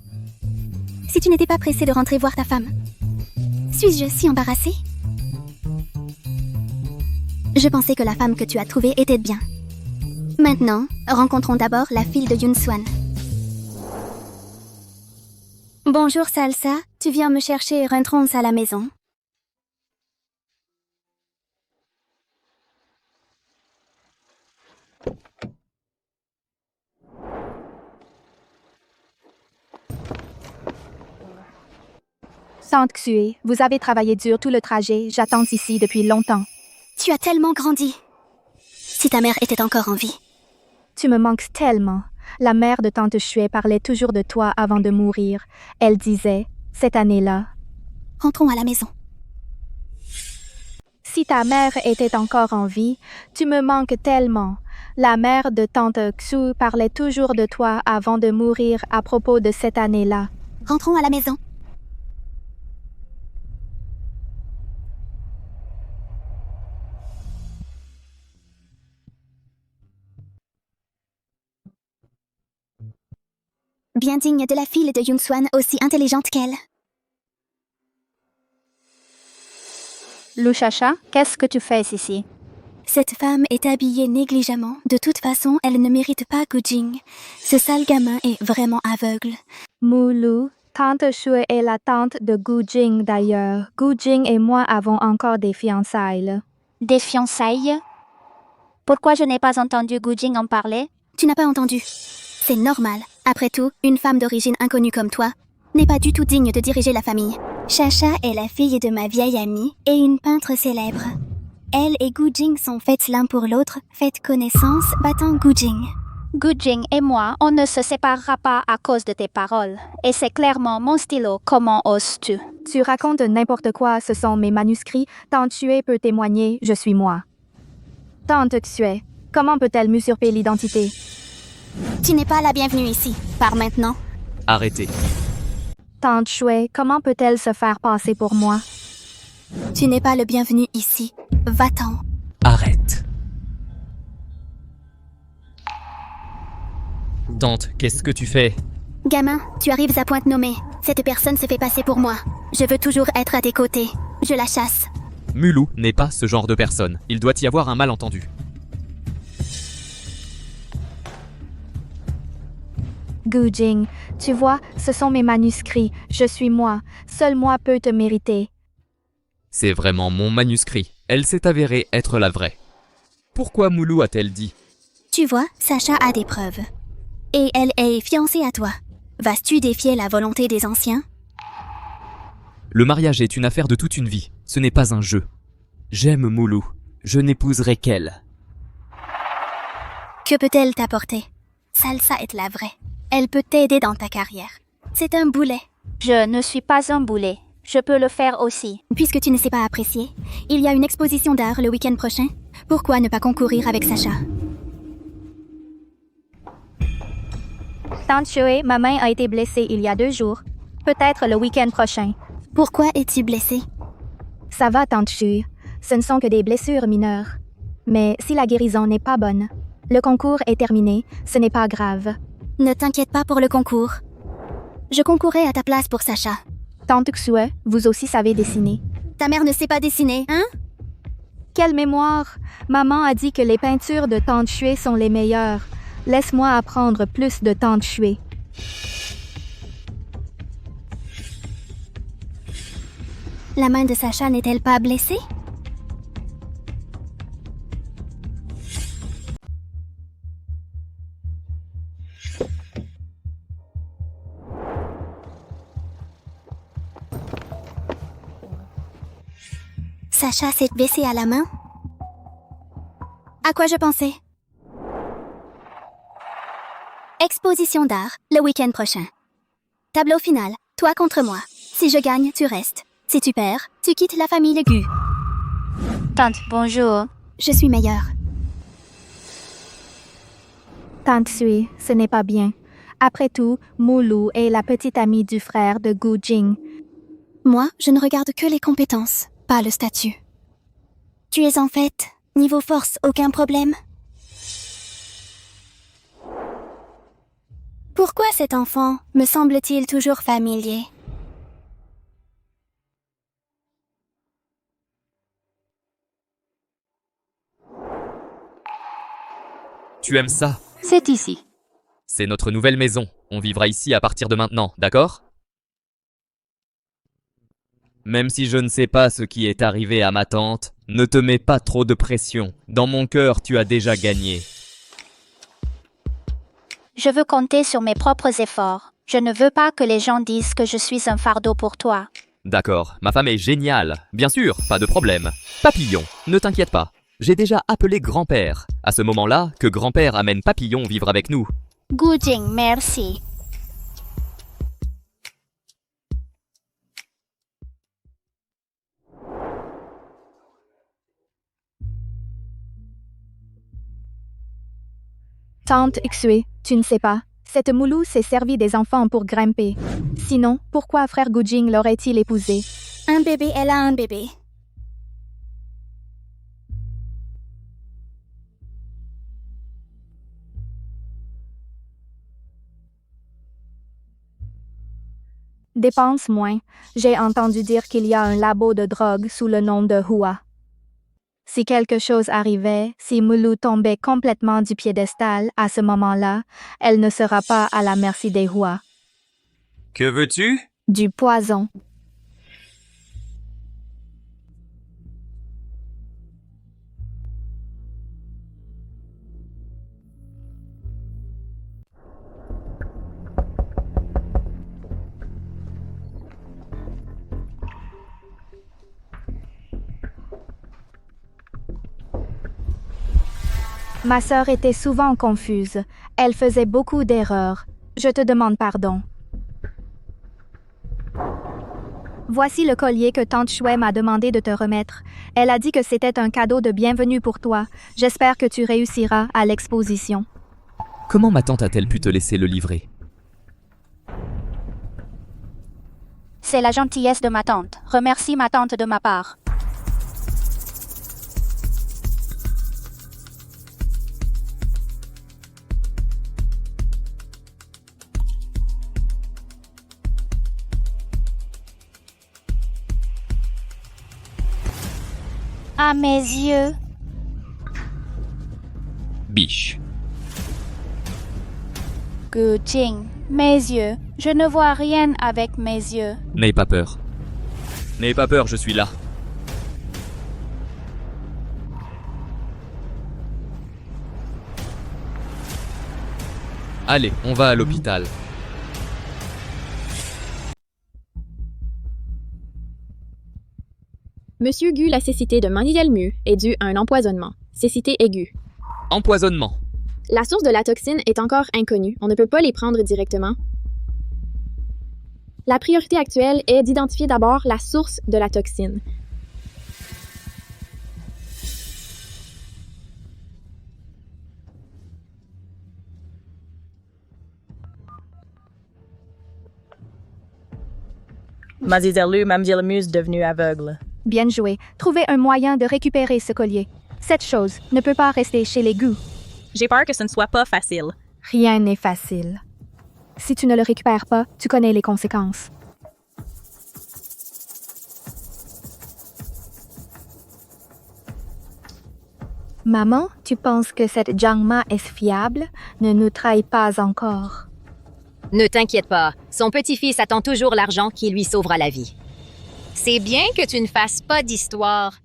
Si tu n'étais pas pressé de rentrer voir ta femme, suis-je si embarrassée? Je pensais que la femme que tu as trouvée était bien. Maintenant, rencontrons d'abord la fille de Yun Xuan. Bonjour Salsa, tu viens me chercher et rentrons à la maison. Tante Xue, vous avez travaillé dur tout le trajet, j'attends ici depuis longtemps. Tu as tellement grandi. Si ta mère était encore en vie. Tu me manques tellement. La mère de tante Xue parlait toujours de toi avant de mourir. Elle disait, cette année-là. Rentrons à la maison. Si ta mère était encore en vie, tu me manques tellement. La mère de tante Xu parlait toujours de toi avant de mourir à propos de cette année-là. Rentrons à la maison. Bien digne de la fille de Yun Xuan aussi intelligente qu'elle. Louchacha, qu'est-ce que tu fais ici? Cette femme est habillée négligemment. De toute façon, elle ne mérite pas Gujing. Ce sale gamin est vraiment aveugle. Moulou, tante Shui est la tante de Gujing d'ailleurs. Gujing et moi avons encore des fiançailles. Des fiançailles? Pourquoi je n'ai pas entendu Gujing en parler? Tu n'as pas entendu. C'est normal. Après tout, une femme d'origine inconnue comme toi n'est pas du tout digne de diriger la famille. Chacha est la fille de ma vieille amie et une peintre célèbre. Elle et Gujing sont faites l'un pour l'autre. Faites connaissance, battant Gujing. Gujing et moi, on ne se séparera pas à cause de tes paroles. Et c'est clairement mon stylo. Comment oses-tu? Tu racontes n'importe quoi, ce sont mes manuscrits. Tante Xue peut témoigner, je suis moi. Tante Xue, comment peut-elle m'usurper l'identité? Tu n'es pas la bienvenue ici. Par maintenant. Arrêtez. Tante Xue, comment peut-elle se faire passer pour moi? Tu n'es pas le bienvenu ici. Va-t'en. Arrête. Tante, qu'est-ce que tu fais? Gamin, tu arrives à point nommée. Cette personne se fait passer pour moi. Je veux toujours être à tes côtés. Je la chasse. Mulou n'est pas ce genre de personne. Il doit y avoir un malentendu. Gujing, tu vois, ce sont mes manuscrits. Je suis moi. Seul moi peut te mériter. C'est vraiment mon manuscrit. Elle s'est avérée être la vraie. Pourquoi Moulou a-t-elle dit? Tu vois, Sacha a des preuves. Et elle est fiancée à toi. Vas-tu défier la volonté des anciens? Le mariage est une affaire de toute une vie. Ce n'est pas un jeu. J'aime Moulou. Je n'épouserai qu'elle. Que peut-elle t'apporter? Salsa est la vraie. Elle peut t'aider dans ta carrière. C'est un boulet. Je ne suis pas un boulet. Je peux le faire aussi. Puisque tu ne sais pas apprécier, il y a une exposition d'art le week-end prochain. Pourquoi ne pas concourir avec Sacha? Tante Xue, ma main a été blessée il y a 2 jours. Peut-être le week-end prochain. Pourquoi es-tu blessée? Ça va, Tante Xue. Ce ne sont que des blessures mineures. Mais si la guérison n'est pas bonne, le concours est terminé, ce n'est pas grave. Ne t'inquiète pas pour le concours. Je concourrai à ta place pour Sacha. Tante Xue, vous aussi savez dessiner. Ta mère ne sait pas dessiner, hein? Quelle mémoire! Maman a dit que les peintures de Tante Xue sont les meilleures. Laisse-moi apprendre plus de Tante Xue. La main de Sacha n'est-elle pas blessée? Sacha s'est blessé à la main? À quoi je pensais? Exposition d'art, le week-end prochain. Tableau final, toi contre moi. Si je gagne, tu restes. Si tu perds, tu quittes la famille Legu. Tante, bonjour. Je suis meilleure. Tante Xue, ce n'est pas bien. Après tout, Moulou est la petite amie du frère de Gujing. Moi, je ne regarde que les compétences, pas le statut. Tu es en fait, niveau force, aucun problème? Pourquoi cet enfant me semble-t-il toujours familier? Tu aimes ça? C'est ici. C'est notre nouvelle maison. On vivra ici à partir de maintenant, d'accord? Même si je ne sais pas ce qui est arrivé à ma tante, ne te mets pas trop de pression. Dans mon cœur, tu as déjà gagné. Je veux compter sur mes propres efforts. Je ne veux pas que les gens disent que je suis un fardeau pour toi. D'accord, ma femme est géniale. Bien sûr, pas de problème. Papillon, ne t'inquiète pas. J'ai déjà appelé grand-père. À ce moment-là, que grand-père amène Papillon vivre avec nous. Gujing, merci. Tante Xue, tu ne sais pas. Cette Moulou s'est servi des enfants pour grimper. Sinon, pourquoi frère Gujing l'aurait-il épousé? Un bébé, elle a un bébé. Dépense moins. J'ai entendu dire qu'il y a un labo de drogue sous le nom de Hua. Si quelque chose arrivait, si Mulu tombait complètement du piédestal à ce moment-là, elle ne sera pas à la merci des Hua. Que veux-tu? Du poison. Ma sœur était souvent confuse. Elle faisait beaucoup d'erreurs. Je te demande pardon. Voici le collier que Tante Chouet m'a demandé de te remettre. Elle a dit que c'était un cadeau de bienvenue pour toi. J'espère que tu réussiras à l'exposition. Comment ma tante a-t-elle pu te laisser le livrer? C'est la gentillesse de ma tante. Remercie ma tante de ma part. À mes yeux. Biche. Gu Jing, mes yeux. Je ne vois rien avec mes yeux. N'aie pas peur. N'aie pas peur, je suis là. Allez, on va à l'hôpital. Monsieur Gu, la cécité de Mademoiselle Mu est due à un empoisonnement, cécité aiguë. Empoisonnement. La source de la toxine est encore inconnue. On ne peut pas les prendre directement. La priorité actuelle est d'identifier d'abord la source de la toxine. Mademoiselle Mu est devenue aveugle. Bien joué. Trouvez un moyen de récupérer ce collier. Cette chose ne peut pas rester chez les Gu. J'ai peur que ce ne soit pas facile. Rien n'est facile. Si tu ne le récupères pas, tu connais les conséquences. Maman, tu penses que cette Jiang Ma est fiable? Ne nous trahis pas encore. Ne t'inquiète pas, son petit-fils attend toujours l'argent qui lui sauvera la vie. C'est bien que tu ne fasses pas d'histoire.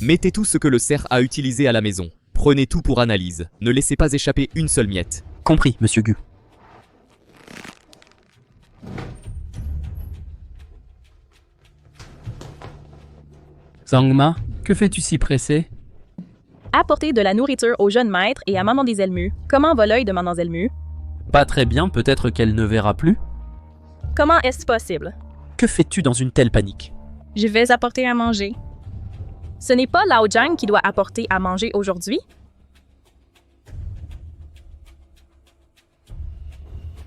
Mettez tout ce que le cerf a utilisé à la maison. Prenez tout pour analyse. Ne laissez pas échapper une seule miette. Compris, monsieur Gu. Zhang-ma, que fais-tu si pressé? Apporter de la nourriture au jeune maître et à Mademoiselle Mu. Comment va l'œil de Mademoiselle Mu? Pas très bien, peut-être qu'elle ne verra plus. Comment est-ce possible? Que fais-tu dans une telle panique? Je vais apporter à manger. Ce n'est pas Lao Jiang qui doit apporter à manger aujourd'hui?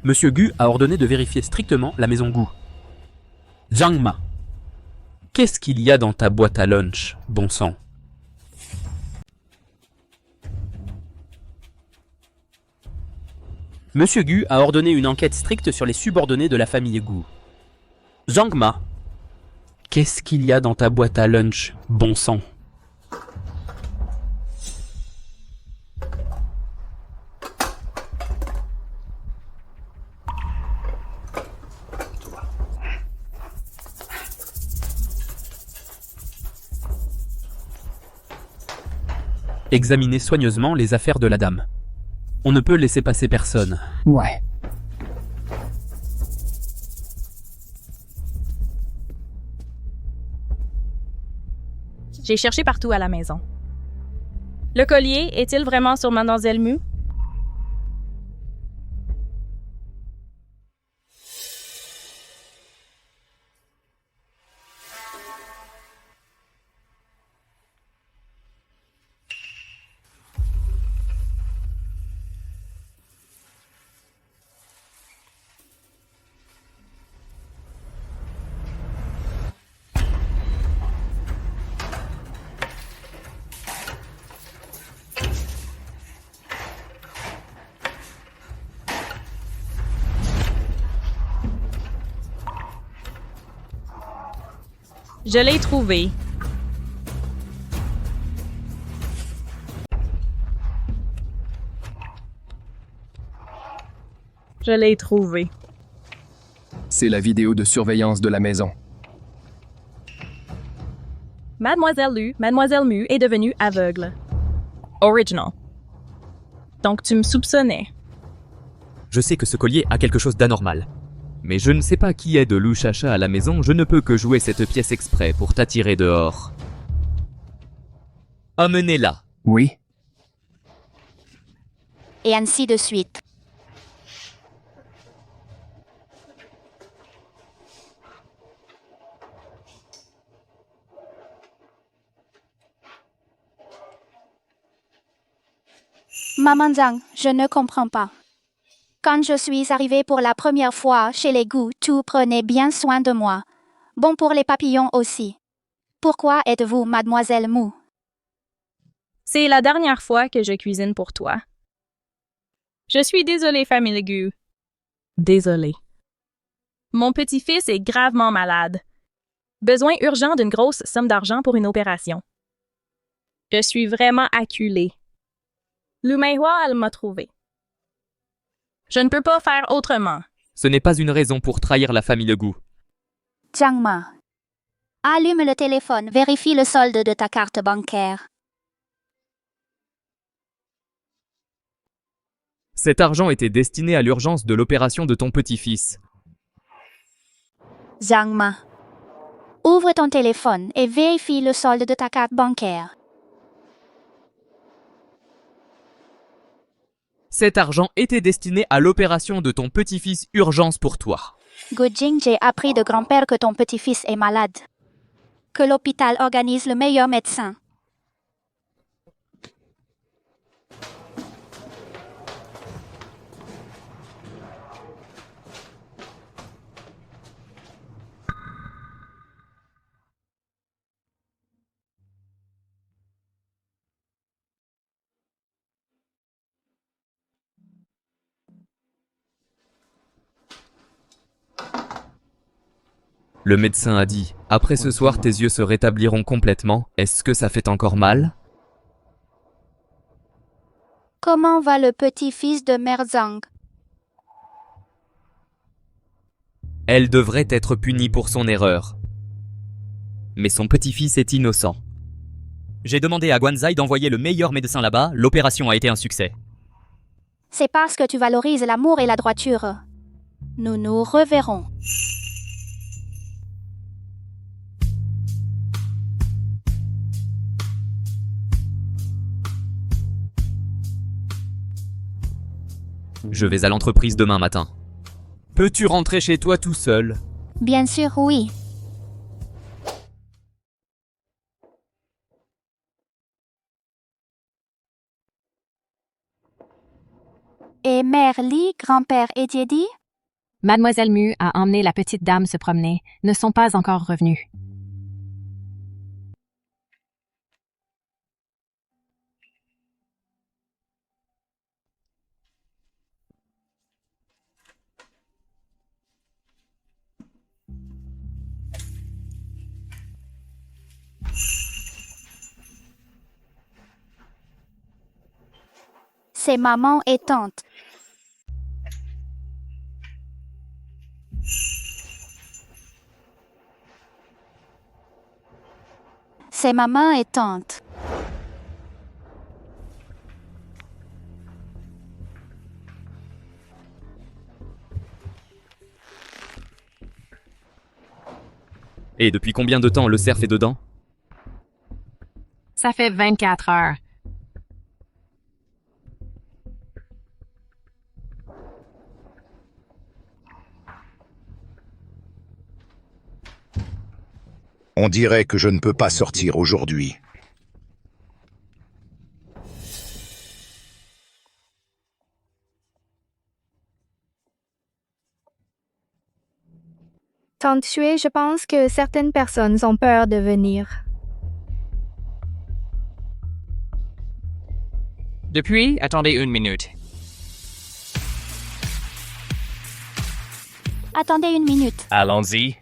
Monsieur Gu a ordonné de vérifier strictement la maison Gu. Jiang Ma, qu'est-ce qu'il y a dans ta boîte à lunch, bon sang? Monsieur Gu a ordonné une enquête stricte sur les subordonnés de la famille Gu. Zhang Ma, qu'est-ce qu'il y a dans ta boîte à lunch, bon sang? Examinez soigneusement les affaires de la dame. On ne peut laisser passer personne. Ouais. J'ai cherché partout à la maison. Le collier est-il vraiment sur Mademoiselle Mu? Je l'ai trouvé. Je l'ai trouvé. C'est la vidéo de surveillance de la maison. Mademoiselle Mu est devenue aveugle. Original. Donc tu me soupçonnais. Je sais que ce collier a quelque chose d'anormal. Mais je ne sais pas qui est de Lou Chacha à la maison, je ne peux que jouer cette pièce exprès pour t'attirer dehors. Amenez-la. Oui. Et ainsi de suite. Maman Zhang, je ne comprends pas. Quand je suis arrivée pour la première fois chez les Gu, tu prenais bien soin de moi. Bon pour les papillons aussi. Pourquoi êtes-vous Mademoiselle Mu? C'est la dernière fois que je cuisine pour toi. Je suis désolée, famille Gu. Désolée. Mon petit-fils est gravement malade. Besoin urgent d'une grosse somme d'argent pour une opération. Je suis vraiment acculée. Lu Meihua, elle m'a trouvé. Je ne peux pas faire autrement. Ce n'est pas une raison pour trahir la famille Gu. Zhang Ma. Allume le téléphone, vérifie le solde de ta carte bancaire. Cet argent était destiné à l'urgence de l'opération de ton petit-fils. Zhang Ma. Ouvre ton téléphone et vérifie le solde de ta carte bancaire. Cet argent était destiné à l'opération de ton petit-fils urgence pour toi. Gujing, j'ai appris de grand-père que ton petit-fils est malade. Que l'hôpital organise le meilleur médecin. Le médecin a dit, après ce soir tes yeux se rétabliront complètement, est-ce que ça fait encore mal? Comment va le petit-fils de Mère Zhang? Elle devrait être punie pour son erreur. Mais son petit-fils est innocent. J'ai demandé à Guanzai d'envoyer le meilleur médecin là-bas, l'opération a été un succès. C'est parce que tu valorises l'amour et la droiture. Nous nous reverrons. Je vais à l'entreprise demain matin. Peux-tu rentrer chez toi tout seul? Bien sûr, oui. Et Mère Li, grand-père et Diedi? Mademoiselle Mu a emmené la petite dame se promener, ne sont pas encore revenus. C'est maman et tante. C'est maman et tante. Et depuis combien de temps le cerf est dedans? Ça fait 24 heures. On dirait que je ne peux pas sortir aujourd'hui. Tante Xue, je pense que certaines personnes ont peur de venir. Depuis, attendez une minute. Attendez une minute. Allons-y.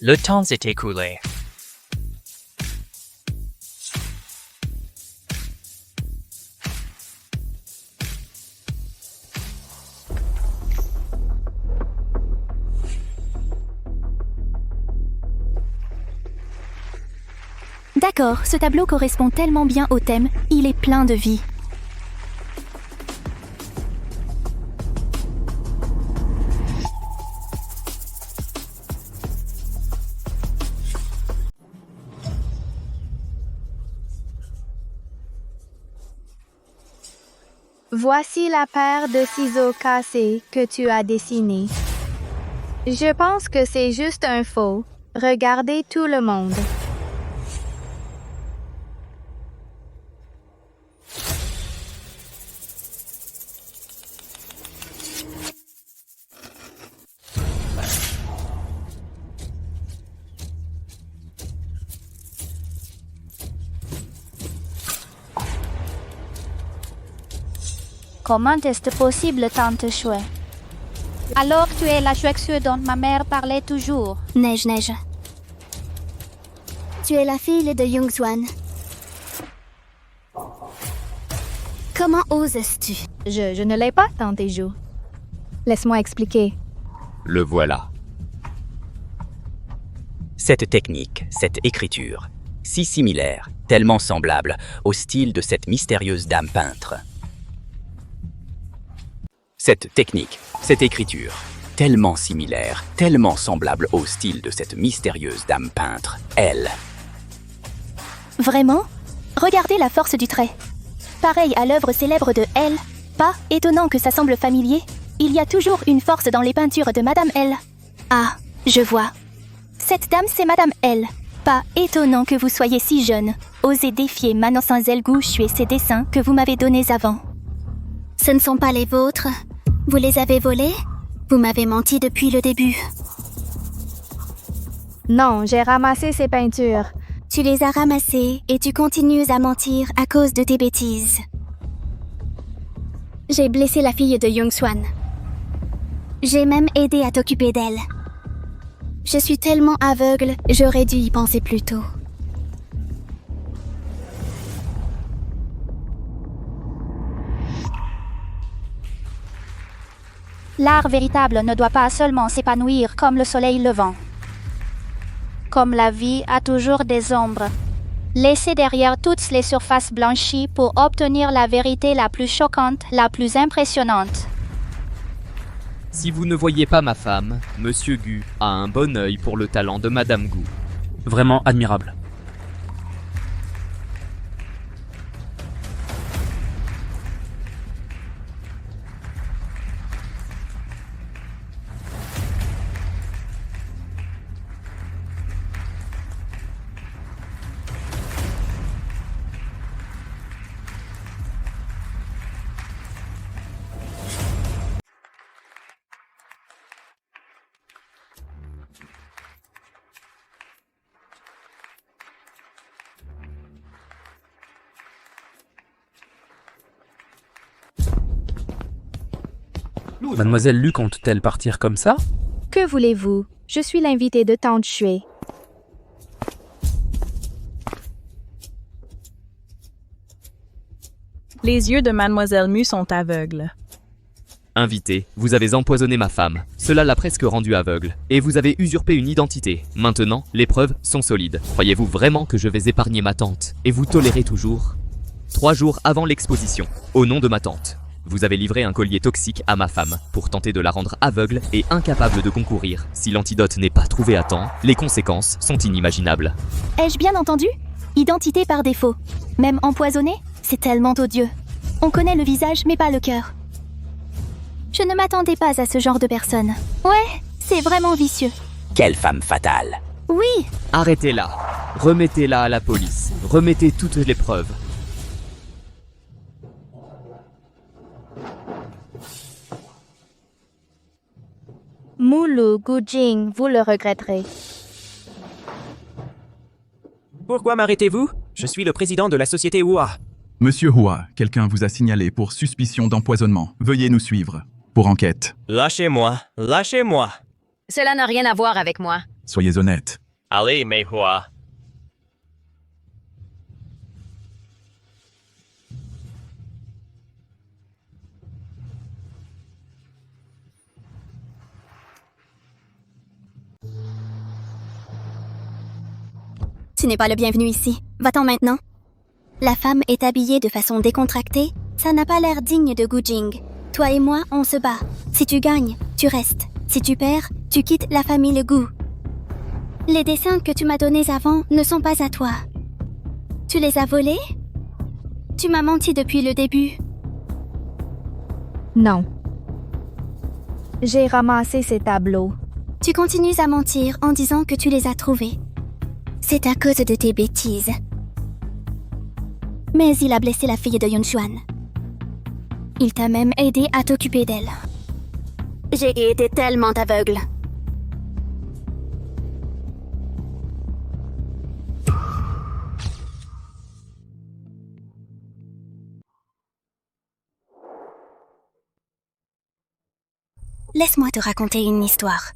Le temps s'est écoulé. D'accord, ce tableau correspond tellement bien au thème, il est plein de vie. Voici la paire de ciseaux cassés que tu as dessinée. Je pense que c'est juste un faux. Regardez tout le monde. Comment est-ce possible, tante Chouette? Alors tu es la Chouette dont ma mère parlait toujours. Neige, Neige. Tu es la fille de Youngswan. Comment oses-tu? Je ne l'ai pas, tante Eju. Laisse-moi expliquer. Le voilà. Cette technique, cette écriture, si similaire, tellement semblable au style de cette mystérieuse dame peintre. Cette technique, cette écriture, tellement similaire, tellement semblable au style de cette mystérieuse dame peintre, elle. Vraiment? Regardez la force du trait. Pareil à l'œuvre célèbre de L. Pas étonnant que ça semble familier. Il y a toujours une force dans les peintures de Madame L. Ah, je vois. Cette dame, c'est Madame L. Pas étonnant que vous soyez si jeune. Osez défier Mademoiselle Gu et ses dessins que vous m'avez donnés avant. Ce ne sont pas les vôtres. Vous les avez volés? Vous m'avez menti depuis le début. Non, j'ai ramassé ces peintures. Tu les as ramassées et tu continues à mentir à cause de tes bêtises. J'ai blessé la fille de Youngswan. J'ai même aidé à t'occuper d'elle. Je suis tellement aveugle, j'aurais dû y penser plus tôt. L'art véritable ne doit pas seulement s'épanouir comme le soleil levant. Comme la vie a toujours des ombres. Laissez derrière toutes les surfaces blanchies pour obtenir la vérité la plus choquante, la plus impressionnante. Si vous ne voyez pas ma femme, Monsieur Gu a un bon œil pour le talent de Madame Gu. Vraiment admirable. Mademoiselle Lu compte-t-elle partir comme ça? Que voulez-vous? Je suis l'invité de tante Chouette. Les yeux de Mademoiselle Mu sont aveugles. Invité, vous avez empoisonné ma femme. Cela l'a presque rendue aveugle. Et vous avez usurpé une identité. Maintenant, les preuves sont solides. Croyez-vous vraiment que je vais épargner ma tante? Et vous tolérez toujours? 3 jours avant l'exposition, au nom de ma tante, vous avez livré un collier toxique à ma femme pour tenter de la rendre aveugle et incapable de concourir. Si l'antidote n'est pas trouvé à temps, les conséquences sont inimaginables. Ai-je bien entendu? Identité par défaut. Même empoisonné? C'est tellement odieux. On connaît le visage mais pas le cœur. Je ne m'attendais pas à ce genre de personne. Ouais, c'est vraiment vicieux. Quelle femme fatale. Oui. Arrêtez-la. Remettez-la à la police. Remettez toutes les preuves. Moulu Gujing, vous le regretterez. Pourquoi m'arrêtez-vous? Je suis le président de la société Hua. Monsieur Hua, quelqu'un vous a signalé pour suspicion d'empoisonnement. Veuillez nous suivre. Pour enquête. Lâchez-moi, lâchez-moi. Cela n'a rien à voir avec moi. Soyez honnête. Allez, Meihua. Tu n'es pas le bienvenu ici. Va-t'en maintenant. La femme est habillée de façon décontractée. Ça n'a pas l'air digne de Gujing. Toi et moi, on se bat. Si tu gagnes, tu restes. Si tu perds, tu quittes la famille Gu. Les dessins que tu m'as donnés avant ne sont pas à toi. Tu les as volés? Tu m'as menti depuis le début. Non. J'ai ramassé ces tableaux. Tu continues à mentir en disant que tu les as trouvés. C'est à cause de tes bêtises. Mais il a blessé la fille de Yunshuan. Il t'a même aidé à t'occuper d'elle. J'ai été tellement aveugle. Laisse-moi te raconter une histoire.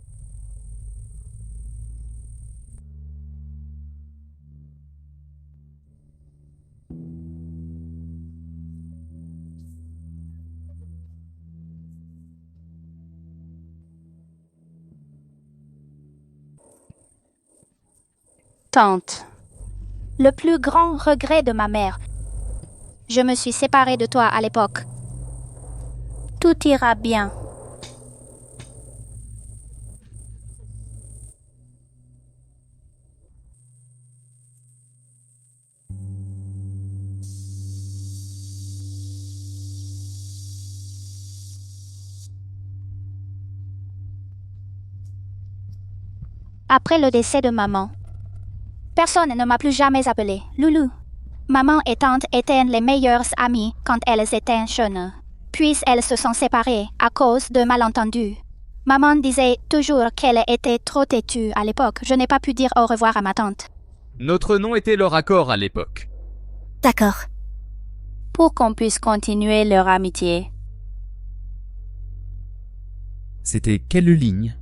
Tante, le plus grand regret de ma mère. Je me suis séparée de toi à l'époque. Tout ira bien. Après le décès de maman, personne ne m'a plus jamais appelée Loulou. Maman et tante étaient les meilleures amies quand elles étaient jeunes. Puis elles se sont séparées à cause de malentendus. Maman disait toujours qu'elle était trop têtue à l'époque. Je n'ai pas pu dire au revoir à ma tante. Notre nom était leur accord à l'époque. D'accord. Pour qu'on puisse continuer leur amitié. C'était quelle ligne?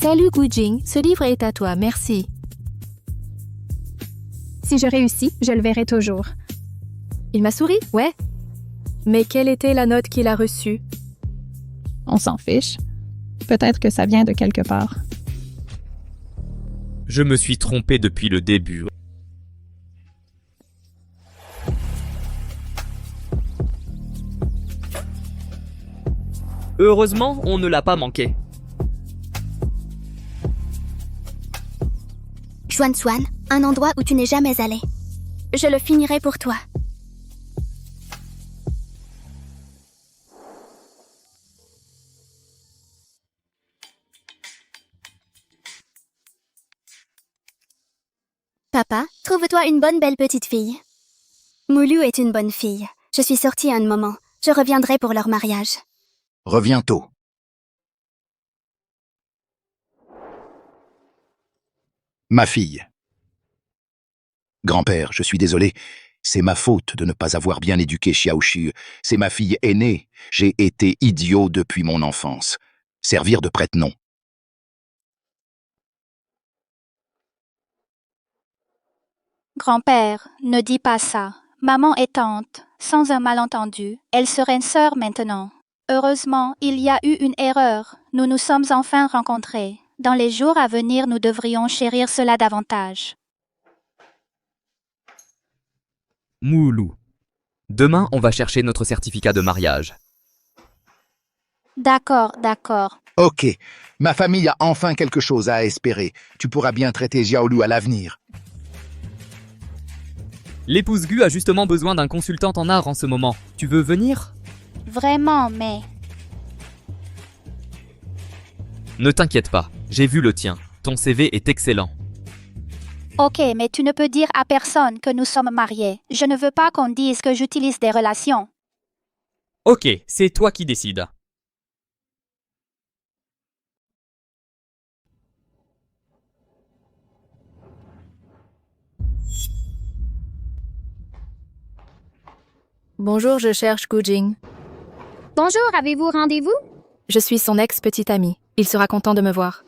Salut Gujing, ce livre est à toi, merci. Si je réussis, je le verrai toujours. Il m'a souri, ouais. Mais quelle était la note qu'il a reçue? On s'en fiche. Peut-être que ça vient de quelque part. Je me suis trompé depuis le début. Heureusement, on ne l'a pas manqué. Xuanxuan, un endroit où tu n'es jamais allé. Je le finirai pour toi. Papa, trouve-toi une bonne belle petite fille. Moulou est une bonne fille. Je suis sortie un moment. Je reviendrai pour leur mariage. Reviens tôt. Ma fille. Grand-père, je suis désolé. C'est ma faute de ne pas avoir bien éduqué Xiaoxu. C'est ma fille aînée. J'ai été idiot depuis mon enfance. Servir de prête-nom. Grand-père, ne dis pas ça. Maman et tante, sans un malentendu, elles seraient sœurs maintenant. Heureusement, il y a eu une erreur. Nous nous sommes enfin rencontrés. Dans les jours à venir, nous devrions chérir cela davantage. Moulou. Demain, on va chercher notre certificat de mariage. D'accord, d'accord. Ok, ma famille a enfin quelque chose à espérer. Tu pourras bien traiter Xiaolou à l'avenir. L'épouse Gu a justement besoin d'un consultant en art en ce moment. Tu veux venir? Vraiment, mais... Ne t'inquiète pas, j'ai vu le tien. Ton CV est excellent. Ok, mais tu ne peux dire à personne que nous sommes mariés. Je ne veux pas qu'on dise que j'utilise des relations. Ok, c'est toi qui décides. Bonjour, je cherche Gu Jing. Bonjour, avez-vous rendez-vous? Je suis son ex-petite ami. Il sera content de me voir.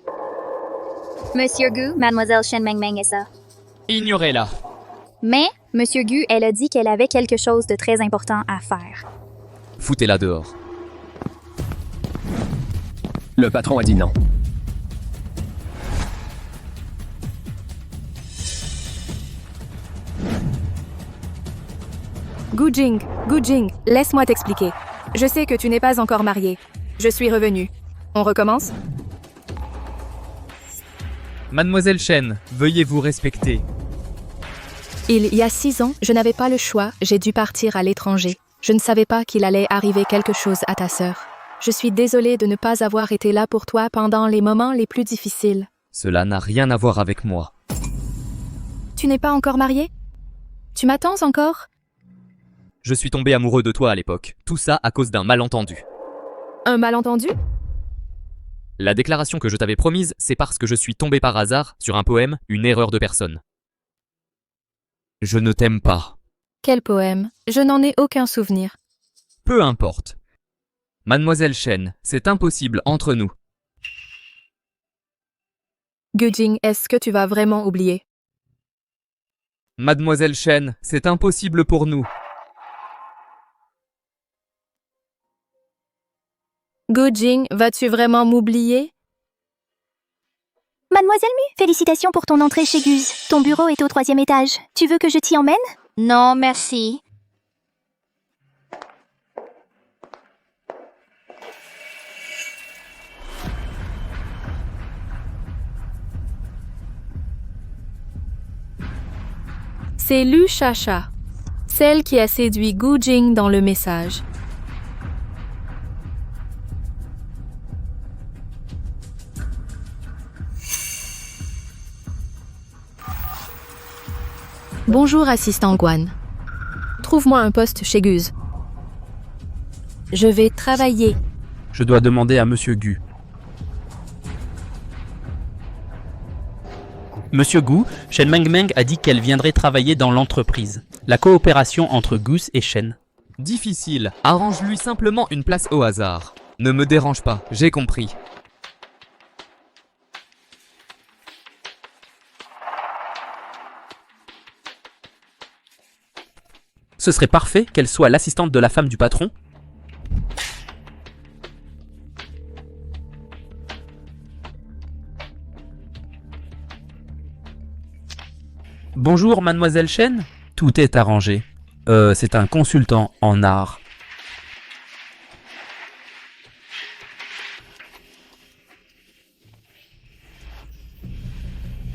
Monsieur Gu, mademoiselle Shen Mengmeng est ça. Ignorez-la. Mais, Monsieur Gu, elle a dit qu'elle avait quelque chose de très important à faire. Foutez-la dehors. Le patron a dit non. Gu Jing, laisse-moi t'expliquer. Je sais que tu n'es pas encore marié. Je suis revenu. On recommence? Mademoiselle Shen, veuillez vous respecter. Il y a 6 ans, je n'avais pas le choix, j'ai dû partir à l'étranger. Je ne savais pas qu'il allait arriver quelque chose à ta sœur. Je suis désolée de ne pas avoir été là pour toi pendant les moments les plus difficiles. Cela n'a rien à voir avec moi. Tu n'es pas encore marié? Tu m'attends encore? Je suis tombé amoureux de toi à l'époque. Tout ça à cause d'un malentendu. Un malentendu? La déclaration que je t'avais promise, c'est parce que je suis tombé par hasard sur un poème, une erreur de personne. Je ne t'aime pas. Quel poème? Je n'en ai aucun souvenir. Peu importe. Mademoiselle Shen, c'est impossible entre nous. Gu Jing, est-ce que tu vas vraiment oublier? Mademoiselle Shen, c'est impossible pour nous. Gu Jing, vas-tu vraiment m'oublier? Mademoiselle Mu, félicitations pour ton entrée chez Guz. Ton bureau est au 3e étage. Tu veux que je t'y emmène? Non, merci. C'est Lu Chacha, celle qui a séduit Gu Jing dans le message. Bonjour, assistant Guan. Trouve-moi un poste chez Guz. Je vais travailler. Je dois demander à Monsieur Gu. Monsieur Gu, Shen Mengmeng a dit qu'elle viendrait travailler dans l'entreprise. La coopération entre Gus et Shen. Difficile. Arrange-lui simplement une place au hasard. Ne me dérange pas, j'ai compris. Ce serait parfait qu'elle soit l'assistante de la femme du patron. Bonjour, mademoiselle Shen. Tout est arrangé. C'est un consultant en art.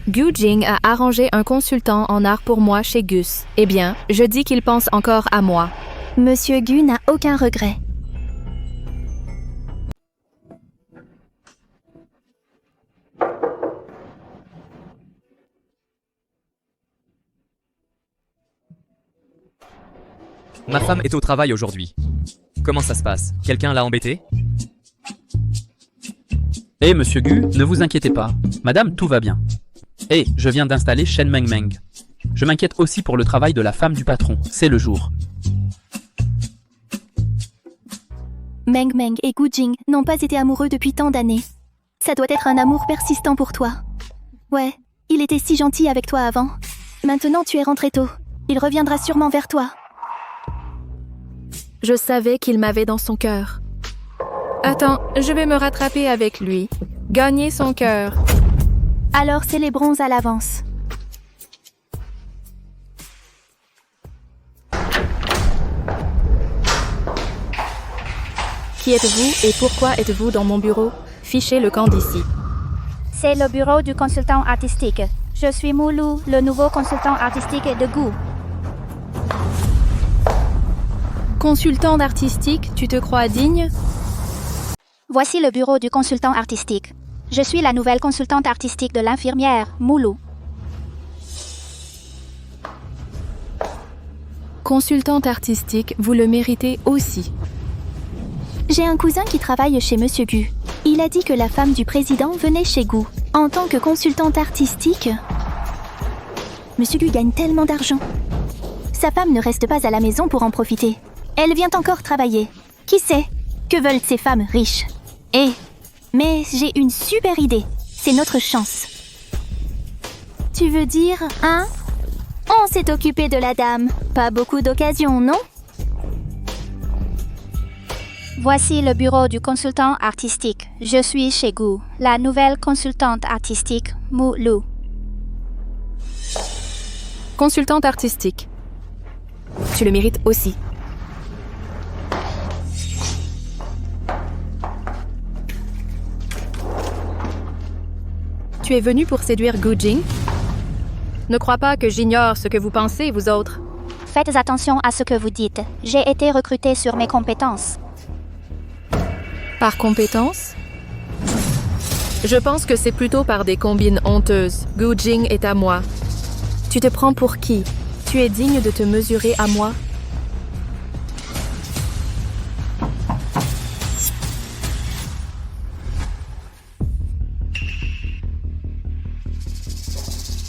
Gu Jing a arrangé un consultant en art pour moi chez Gus. Eh bien, je dis qu'il pense encore à moi. Monsieur Gu n'a aucun regret. Ma femme est au travail aujourd'hui. Comment ça se passe? Quelqu'un l'a embêté? Eh, monsieur Gu, ne vous inquiétez pas. Madame, tout va bien. Eh, je viens d'installer Shen Mengmeng. Je m'inquiète aussi pour le travail de la femme du patron. C'est le jour. Mengmeng et Gu Jing n'ont pas été amoureux depuis tant d'années. Ça doit être un amour persistant pour toi. Ouais, il était si gentil avec toi avant. Maintenant tu es rentré tôt. Il reviendra sûrement vers toi. Je savais qu'il m'avait dans son cœur. Attends, je vais me rattraper avec lui. Gagner son cœur. Alors célébrons à l'avance. Qui êtes-vous et pourquoi êtes-vous dans mon bureau? Fichez le camp d'ici. C'est le bureau du consultant artistique. Je suis Moulou, le nouveau consultant artistique de Gu. Consultante artistique, tu te crois digne? Voici le bureau du consultant artistique. Je suis la nouvelle consultante artistique de l'infirmière, Moulou. Consultante artistique, vous le méritez aussi. J'ai un cousin qui travaille chez Monsieur Gu. Il a dit que la femme du président venait chez Gu. En tant que consultante artistique, Monsieur Gu gagne tellement d'argent. Sa femme ne reste pas à la maison pour en profiter. Elle vient encore travailler. Qui sait? Que veulent ces femmes riches? Mais j'ai une super idée. C'est notre chance. Tu veux dire, hein? On s'est occupé de la dame. Pas beaucoup d'occasions, non? Voici le bureau du consultant artistique. Je suis chez Gu, la nouvelle consultante artistique, Moulou. Consultante artistique. Tu le mérites aussi. Tu es venu pour séduire Gu Jing? Ne crois pas que j'ignore ce que vous pensez, vous autres. Faites attention à ce que vous dites. J'ai été recrutée sur mes compétences. Par compétence? Je pense que c'est plutôt par des combines honteuses. Gu Jing est à moi. Tu te prends pour qui? Tu es digne de te mesurer à moi?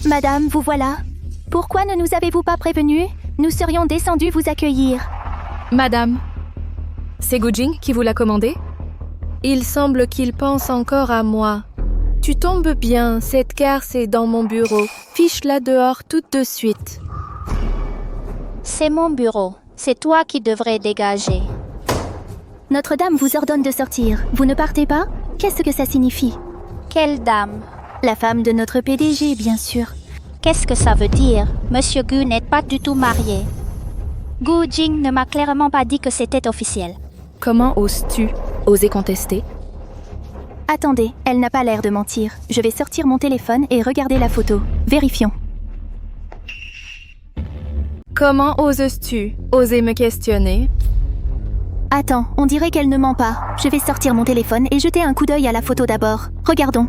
Madame, vous voilà. Pourquoi ne nous avez-vous pas prévenus? Nous serions descendus vous accueillir. Madame, c'est Gu Jing qui vous l'a commandé? Il semble qu'il pense encore à moi. Tu tombes bien, cette carte est dans mon bureau. Fiche-la dehors tout de suite. C'est mon bureau. C'est toi qui devrais dégager. Notre-Dame vous ordonne de sortir. Vous ne partez pas? Qu'est-ce que ça signifie? Quelle dame? La femme de notre PDG, bien sûr. Qu'est-ce que ça veut dire? Monsieur Gu n'est pas du tout marié. Gu Jing ne m'a clairement pas dit que c'était officiel. Comment oses-tu oser contester? Attendez, elle n'a pas l'air de mentir. Je vais sortir mon téléphone et regarder la photo. Vérifions. Comment oses-tu oser me questionner? Attends, on dirait qu'elle ne ment pas. Je vais sortir mon téléphone et jeter un coup d'œil à la photo d'abord. Regardons.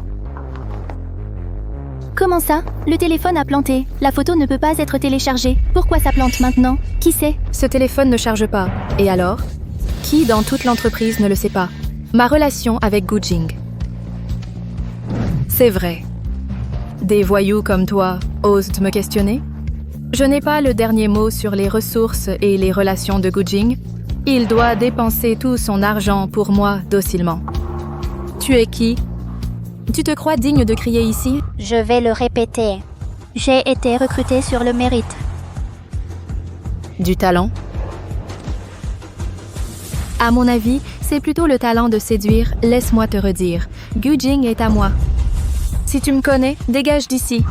Comment ça? Le téléphone a planté. La photo ne peut pas être téléchargée. Pourquoi ça plante maintenant? Qui sait? Ce téléphone ne charge pas. Et alors? Qui dans toute l'entreprise ne le sait pas? Ma relation avec Gu Jing. C'est vrai. Des voyous comme toi osent me questionner? Je n'ai pas le dernier mot sur les ressources et les relations de Gu Jing. Il doit dépenser tout son argent pour moi docilement. Tu es qui? Tu te crois digne de crier ici? Je vais le répéter. J'ai été recrutée sur le mérite. Du talent? À mon avis, c'est plutôt le talent de séduire. Laisse-moi te redire. Gu Jing est à moi. Si tu me connais, dégage d'ici.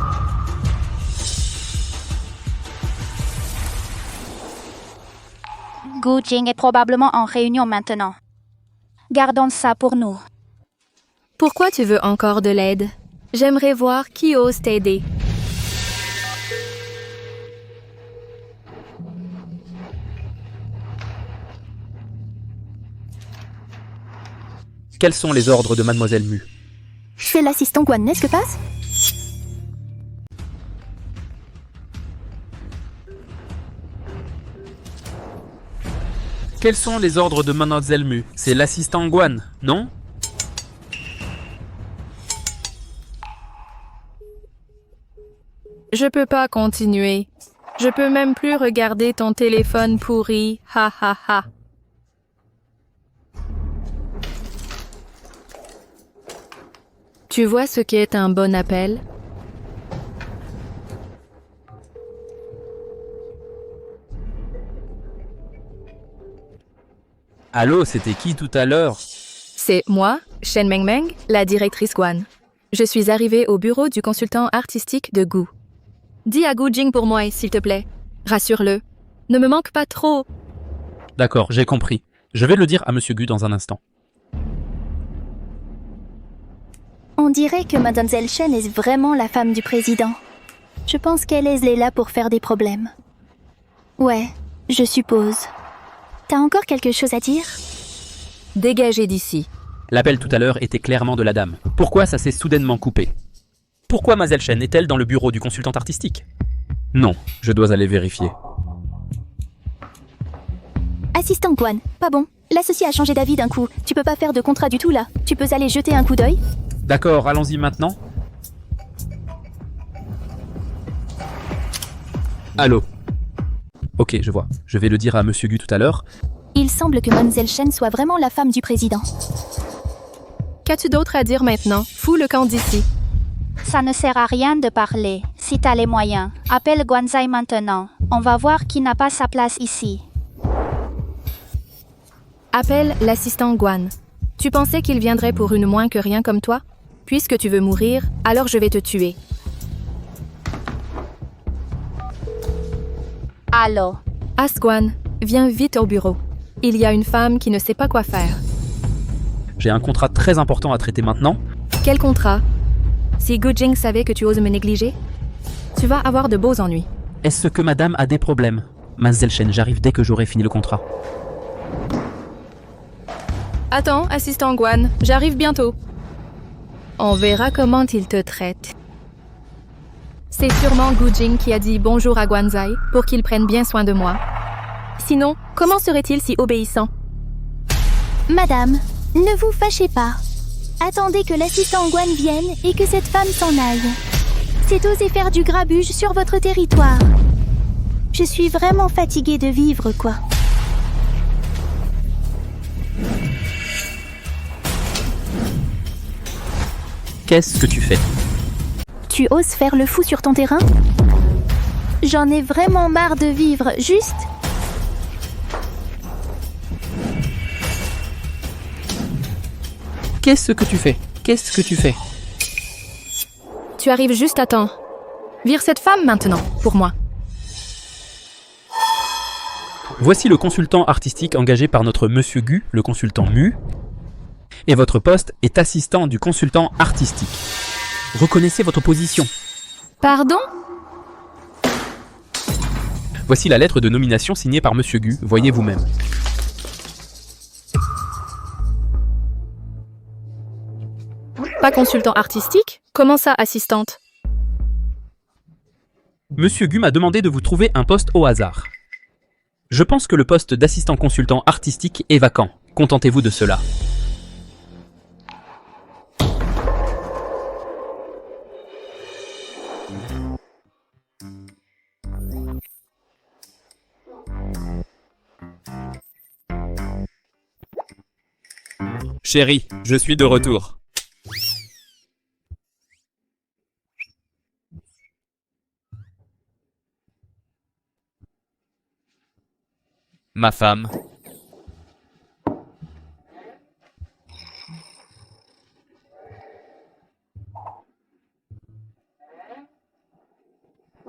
Gu Jing est probablement en réunion maintenant. Gardons ça pour nous. Pourquoi tu veux encore de l'aide? J'aimerais voir qui ose t'aider. Quels sont les ordres de Mademoiselle Mu? C'est l'assistant Guan, n'est-ce que passe? Quels sont les ordres de Mademoiselle Mu? C'est l'assistant Guan, non? Je peux pas continuer. Je peux même plus regarder ton téléphone pourri. Ha ha ha. Tu vois ce qu'est un bon appel? Allô, c'était qui tout à l'heure? C'est moi, Shen Mengmeng, la directrice Guan. Je suis arrivée au bureau du consultant artistique de Gu. Dis à Gu Jing pour moi, s'il te plaît. Rassure-le. Ne me manque pas trop. D'accord, j'ai compris. Je vais le dire à Monsieur Gu dans un instant. On dirait que Mademoiselle Shen est vraiment la femme du président. Je pense qu'elle est là pour faire des problèmes. Ouais, je suppose. T'as encore quelque chose à dire? Dégagez d'ici. L'appel tout à l'heure était clairement de la dame. Pourquoi ça s'est soudainement coupé? Pourquoi Mademoiselle Chen est-elle dans le bureau du consultant artistique? Non, je dois aller vérifier. Assistant Guan, pas bon. L'associé a changé d'avis d'un coup. Tu peux pas faire de contrat du tout là. Tu peux aller jeter un coup d'œil? D'accord, allons-y maintenant. Allô? Ok, je vois. Je vais le dire à Monsieur Gu tout à l'heure. Il semble que Mademoiselle Chen soit vraiment la femme du président. Qu'as-tu d'autre à dire maintenant? Fous le camp d'ici. Ça ne sert à rien de parler. Si t'as les moyens, appelle Guanzai maintenant. On va voir qui n'a pas sa place ici. Appelle l'assistant Guan. Tu pensais qu'il viendrait pour une moins que rien comme toi? Puisque tu veux mourir, alors je vais te tuer. Allô? Asguan, viens vite au bureau. Il y a une femme qui ne sait pas quoi faire. J'ai un contrat très important à traiter maintenant. Quel contrat? Si Gu Jing savait que tu oses me négliger, tu vas avoir de beaux ennuis. Est-ce que madame a des problèmes? Mademoiselle Chen, j'arrive dès que j'aurai fini le contrat. Attends, assistant Guan, j'arrive bientôt. On verra comment il te traite. C'est sûrement Gu Jing qui a dit bonjour à Guanzai pour qu'il prenne bien soin de moi. Sinon, comment serait-il si obéissant? Madame, ne vous fâchez pas. Attendez que l'assistant Guan vienne et que cette femme s'en aille. C'est oser faire du grabuge sur votre territoire. Je suis vraiment fatiguée de vivre, quoi. Qu'est-ce que tu fais? Tu oses faire le fou sur ton terrain? J'en ai vraiment marre de vivre, juste. Qu'est-ce que tu fais? Qu'est-ce que tu fais? Tu arrives juste à temps. Vire cette femme maintenant, pour moi. Voici le consultant artistique engagé par notre Monsieur Gu, le consultant Mu. Et votre poste est assistant du consultant artistique. Reconnaissez votre position. Pardon? Voici la lettre de nomination signée par Monsieur Gu, voyez vous-même. Pas consultant artistique? Comment ça, assistante? Monsieur Gu m'a demandé de vous trouver un poste au hasard. Je pense que le poste d'assistant consultant artistique est vacant. Contentez-vous de cela. Chérie, je suis de retour. Ma femme.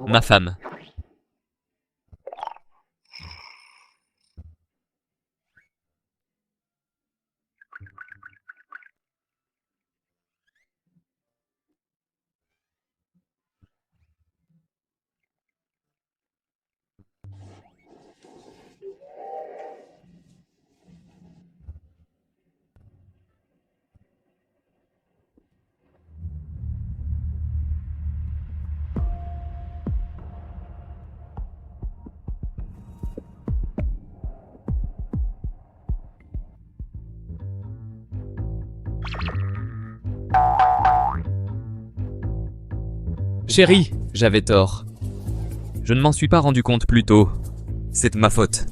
Ma femme. Chérie, j'avais tort. Je ne m'en suis pas rendu compte plus tôt. C'est de ma faute.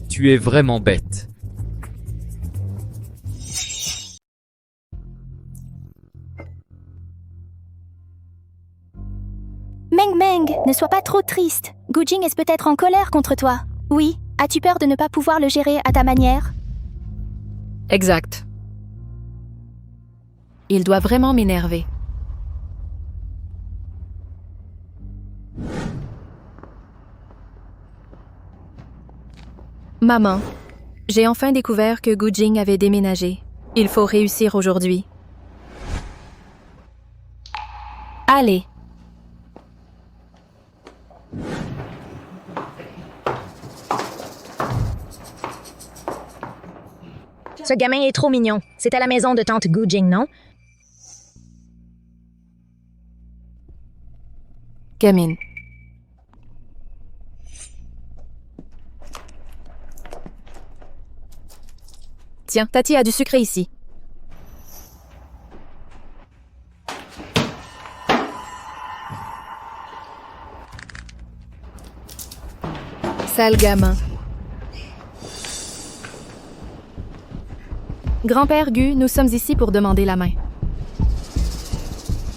Tu es vraiment bête. Meng Meng, ne sois pas trop triste. Gu Jing est peut-être en colère contre toi. Oui, as-tu peur de ne pas pouvoir le gérer à ta manière? Exact. Il doit vraiment m'énerver. Maman, j'ai enfin découvert que Gu Jing avait déménagé. Il faut réussir aujourd'hui. Allez. Ce gamin est trop mignon. C'est à la maison de tante Gu Jing, non? Gamine. Tiens, Tati a du sucré ici. Sale gamin. Grand-père Gu, nous sommes ici pour demander la main.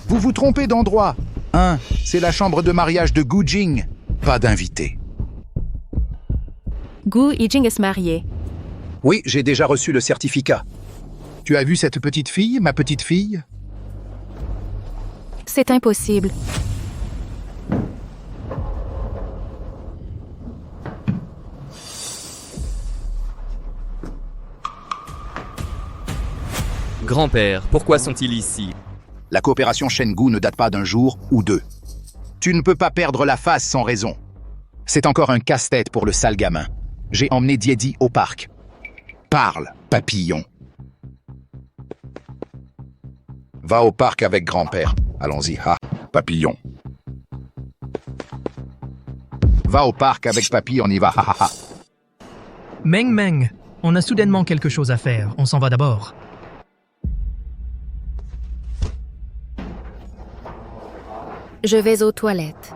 Vous vous trompez d'endroit. C'est la chambre de mariage de Gu Jing. Pas d'invité. Gu Yijing est marié. Oui, j'ai déjà reçu le certificat. Tu as vu cette petite fille, ma petite fille? C'est impossible. Grand-père, pourquoi sont-ils ici? La coopération Shengu ne date pas d'un jour ou deux. Tu ne peux pas perdre la face sans raison. C'est encore un casse-tête pour le sale gamin. J'ai emmené Diedi au parc. Parle, papillon. Va au parc avec grand-père. Allons-y, papillon. Va au parc avec papy, on y va, Meng Meng, on a soudainement quelque chose à faire. On s'en va d'abord. Je vais aux toilettes.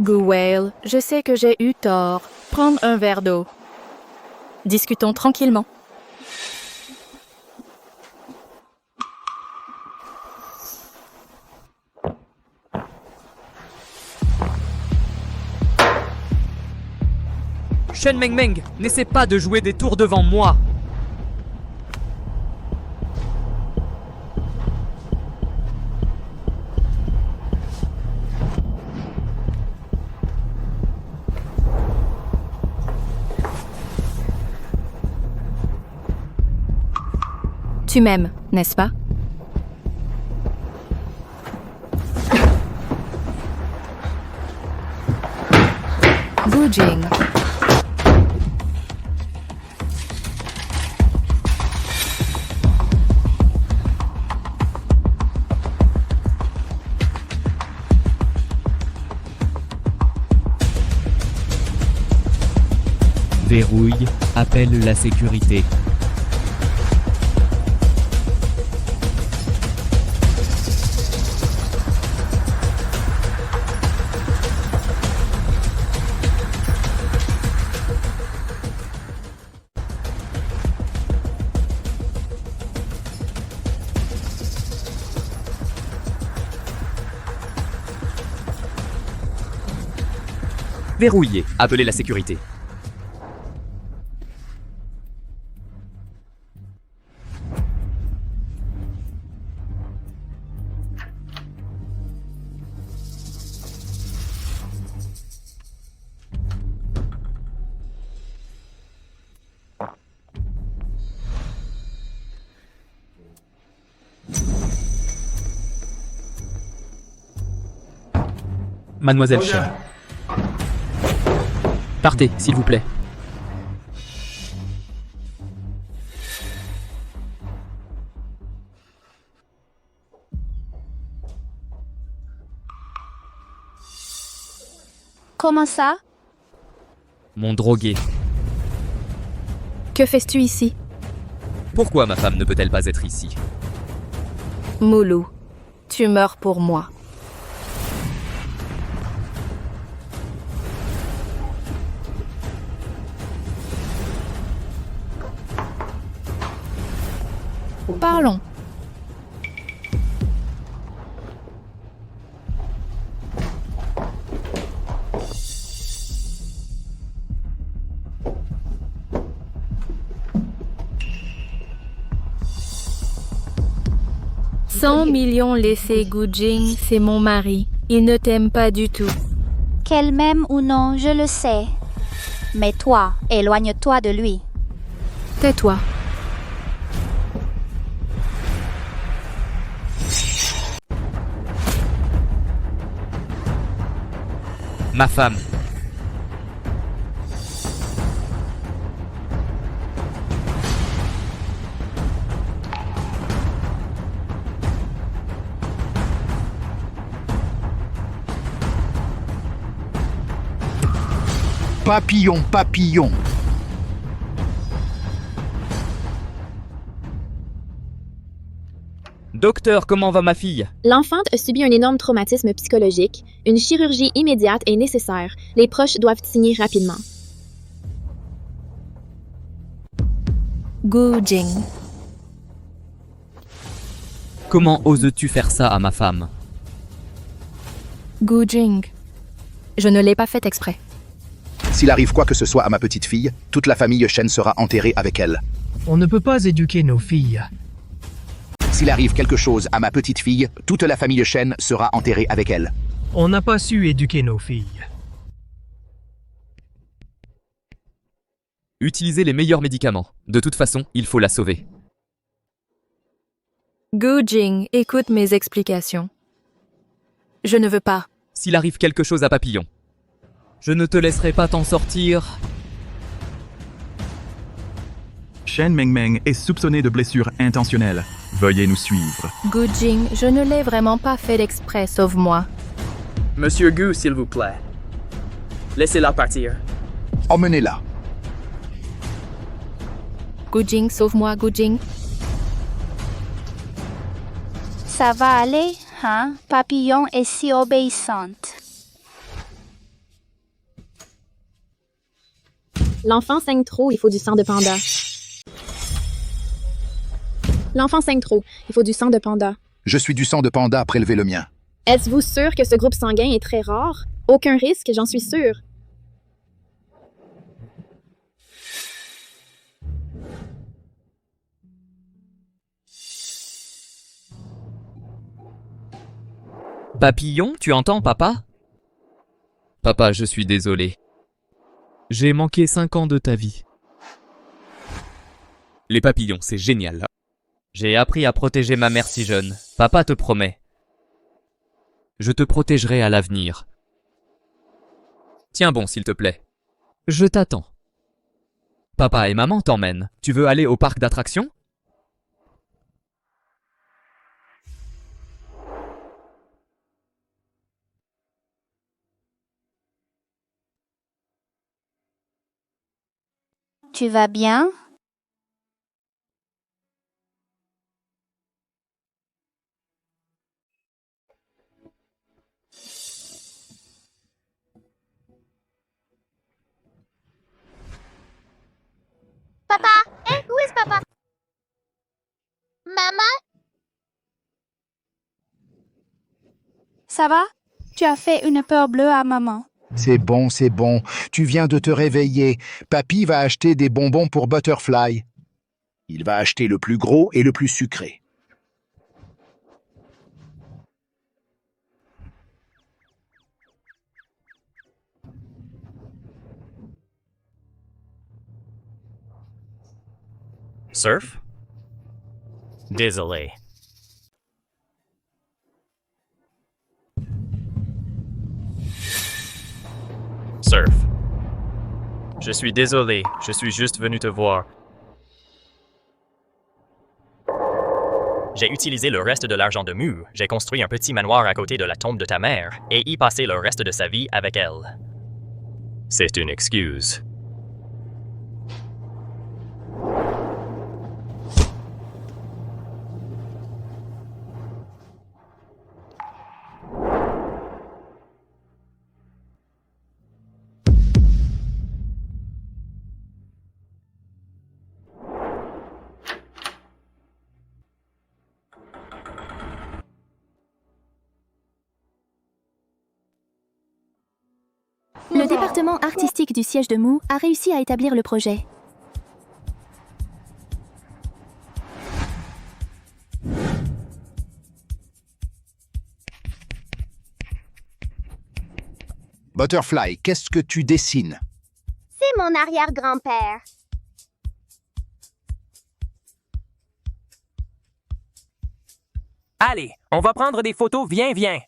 Guwale, je sais que j'ai eu tort. Prendre un verre d'eau. Discutons tranquillement. Shen Meng Meng, n'essaie pas de jouer des tours devant moi. Tu m'aimes, n'est-ce pas? Gu Jing. Verrouille, appelle la sécurité. Verrouillé, appelez la sécurité. Mademoiselle Chen. Partez, s'il vous plaît. Comment ça? Mon drogué. Que fais-tu ici? Pourquoi ma femme ne peut-elle pas être ici? Moulou, tu meurs pour moi. Parlons. $100 millions laissés Gujing, c'est mon mari. Il ne t'aime pas du tout. Qu'elle m'aime ou non, je le sais. Mais toi, éloigne-toi de lui. Tais-toi. Ma femme. Papillon, papillon. Docteur, comment va ma fille? L'enfante a subi un énorme traumatisme psychologique. Une chirurgie immédiate est nécessaire. Les proches doivent signer rapidement. Gujing. Comment oses-tu faire ça à ma femme? Gujing. Je ne l'ai pas fait exprès. S'il arrive quoi que ce soit à ma petite fille, toute la famille Shen sera enterrée avec elle. On ne peut pas éduquer nos filles. S'il arrive quelque chose à ma petite fille, toute la famille Shen sera enterrée avec elle. On n'a pas su éduquer nos filles. Utilisez les meilleurs médicaments. De toute façon, il faut la sauver. Gujing, écoute mes explications. Je ne veux pas. S'il arrive quelque chose à Papillon, je ne te laisserai pas t'en sortir. Shen Mengmeng est soupçonné de blessures intentionnelles. Veuillez nous suivre. Gujing, je ne l'ai vraiment pas fait exprès, sauve-moi. Monsieur Gu, s'il vous plaît. Laissez-la partir. Emmenez-la. Gujing, sauve-moi, Gujing. Ça va aller, hein? Papillon est si obéissante. L'enfant saigne trop, il faut du sang de panda. L'enfant saigne trop, il faut du sang de panda. Je suis du sang de panda, prélevez le mien. Êtes-vous sûr que ce groupe sanguin est très rare? Aucun risque, j'en suis sûre. Papillon, tu entends, papa? Papa, je suis désolé. J'ai manqué 5 ans de ta vie. Les papillons, c'est génial. J'ai appris à protéger ma mère si jeune. Papa te promet. Je te protégerai à l'avenir. Tiens bon, s'il te plaît. Je t'attends. Papa et maman t'emmènent. Tu veux aller au parc d'attractions? Tu vas bien? Papa? Où est papa? Maman? Ça va? Tu as fait une peur bleue à maman. C'est bon, c'est bon. Tu viens de te réveiller. Papy va acheter des bonbons pour Butterfly. Il va acheter le plus gros et le plus sucré. Surf? Désolé. Surf. Je suis désolé, je suis juste venu te voir. J'ai utilisé le reste de l'argent de Mu. J'ai construit un petit manoir à côté de la tombe de ta mère et y passé le reste de sa vie avec elle. C'est une excuse. Le département artistique du siège de Mou a réussi à établir le projet. Butterfly, qu'est-ce que tu dessines? C'est mon arrière-grand-père. Allez, on va prendre des photos, viens.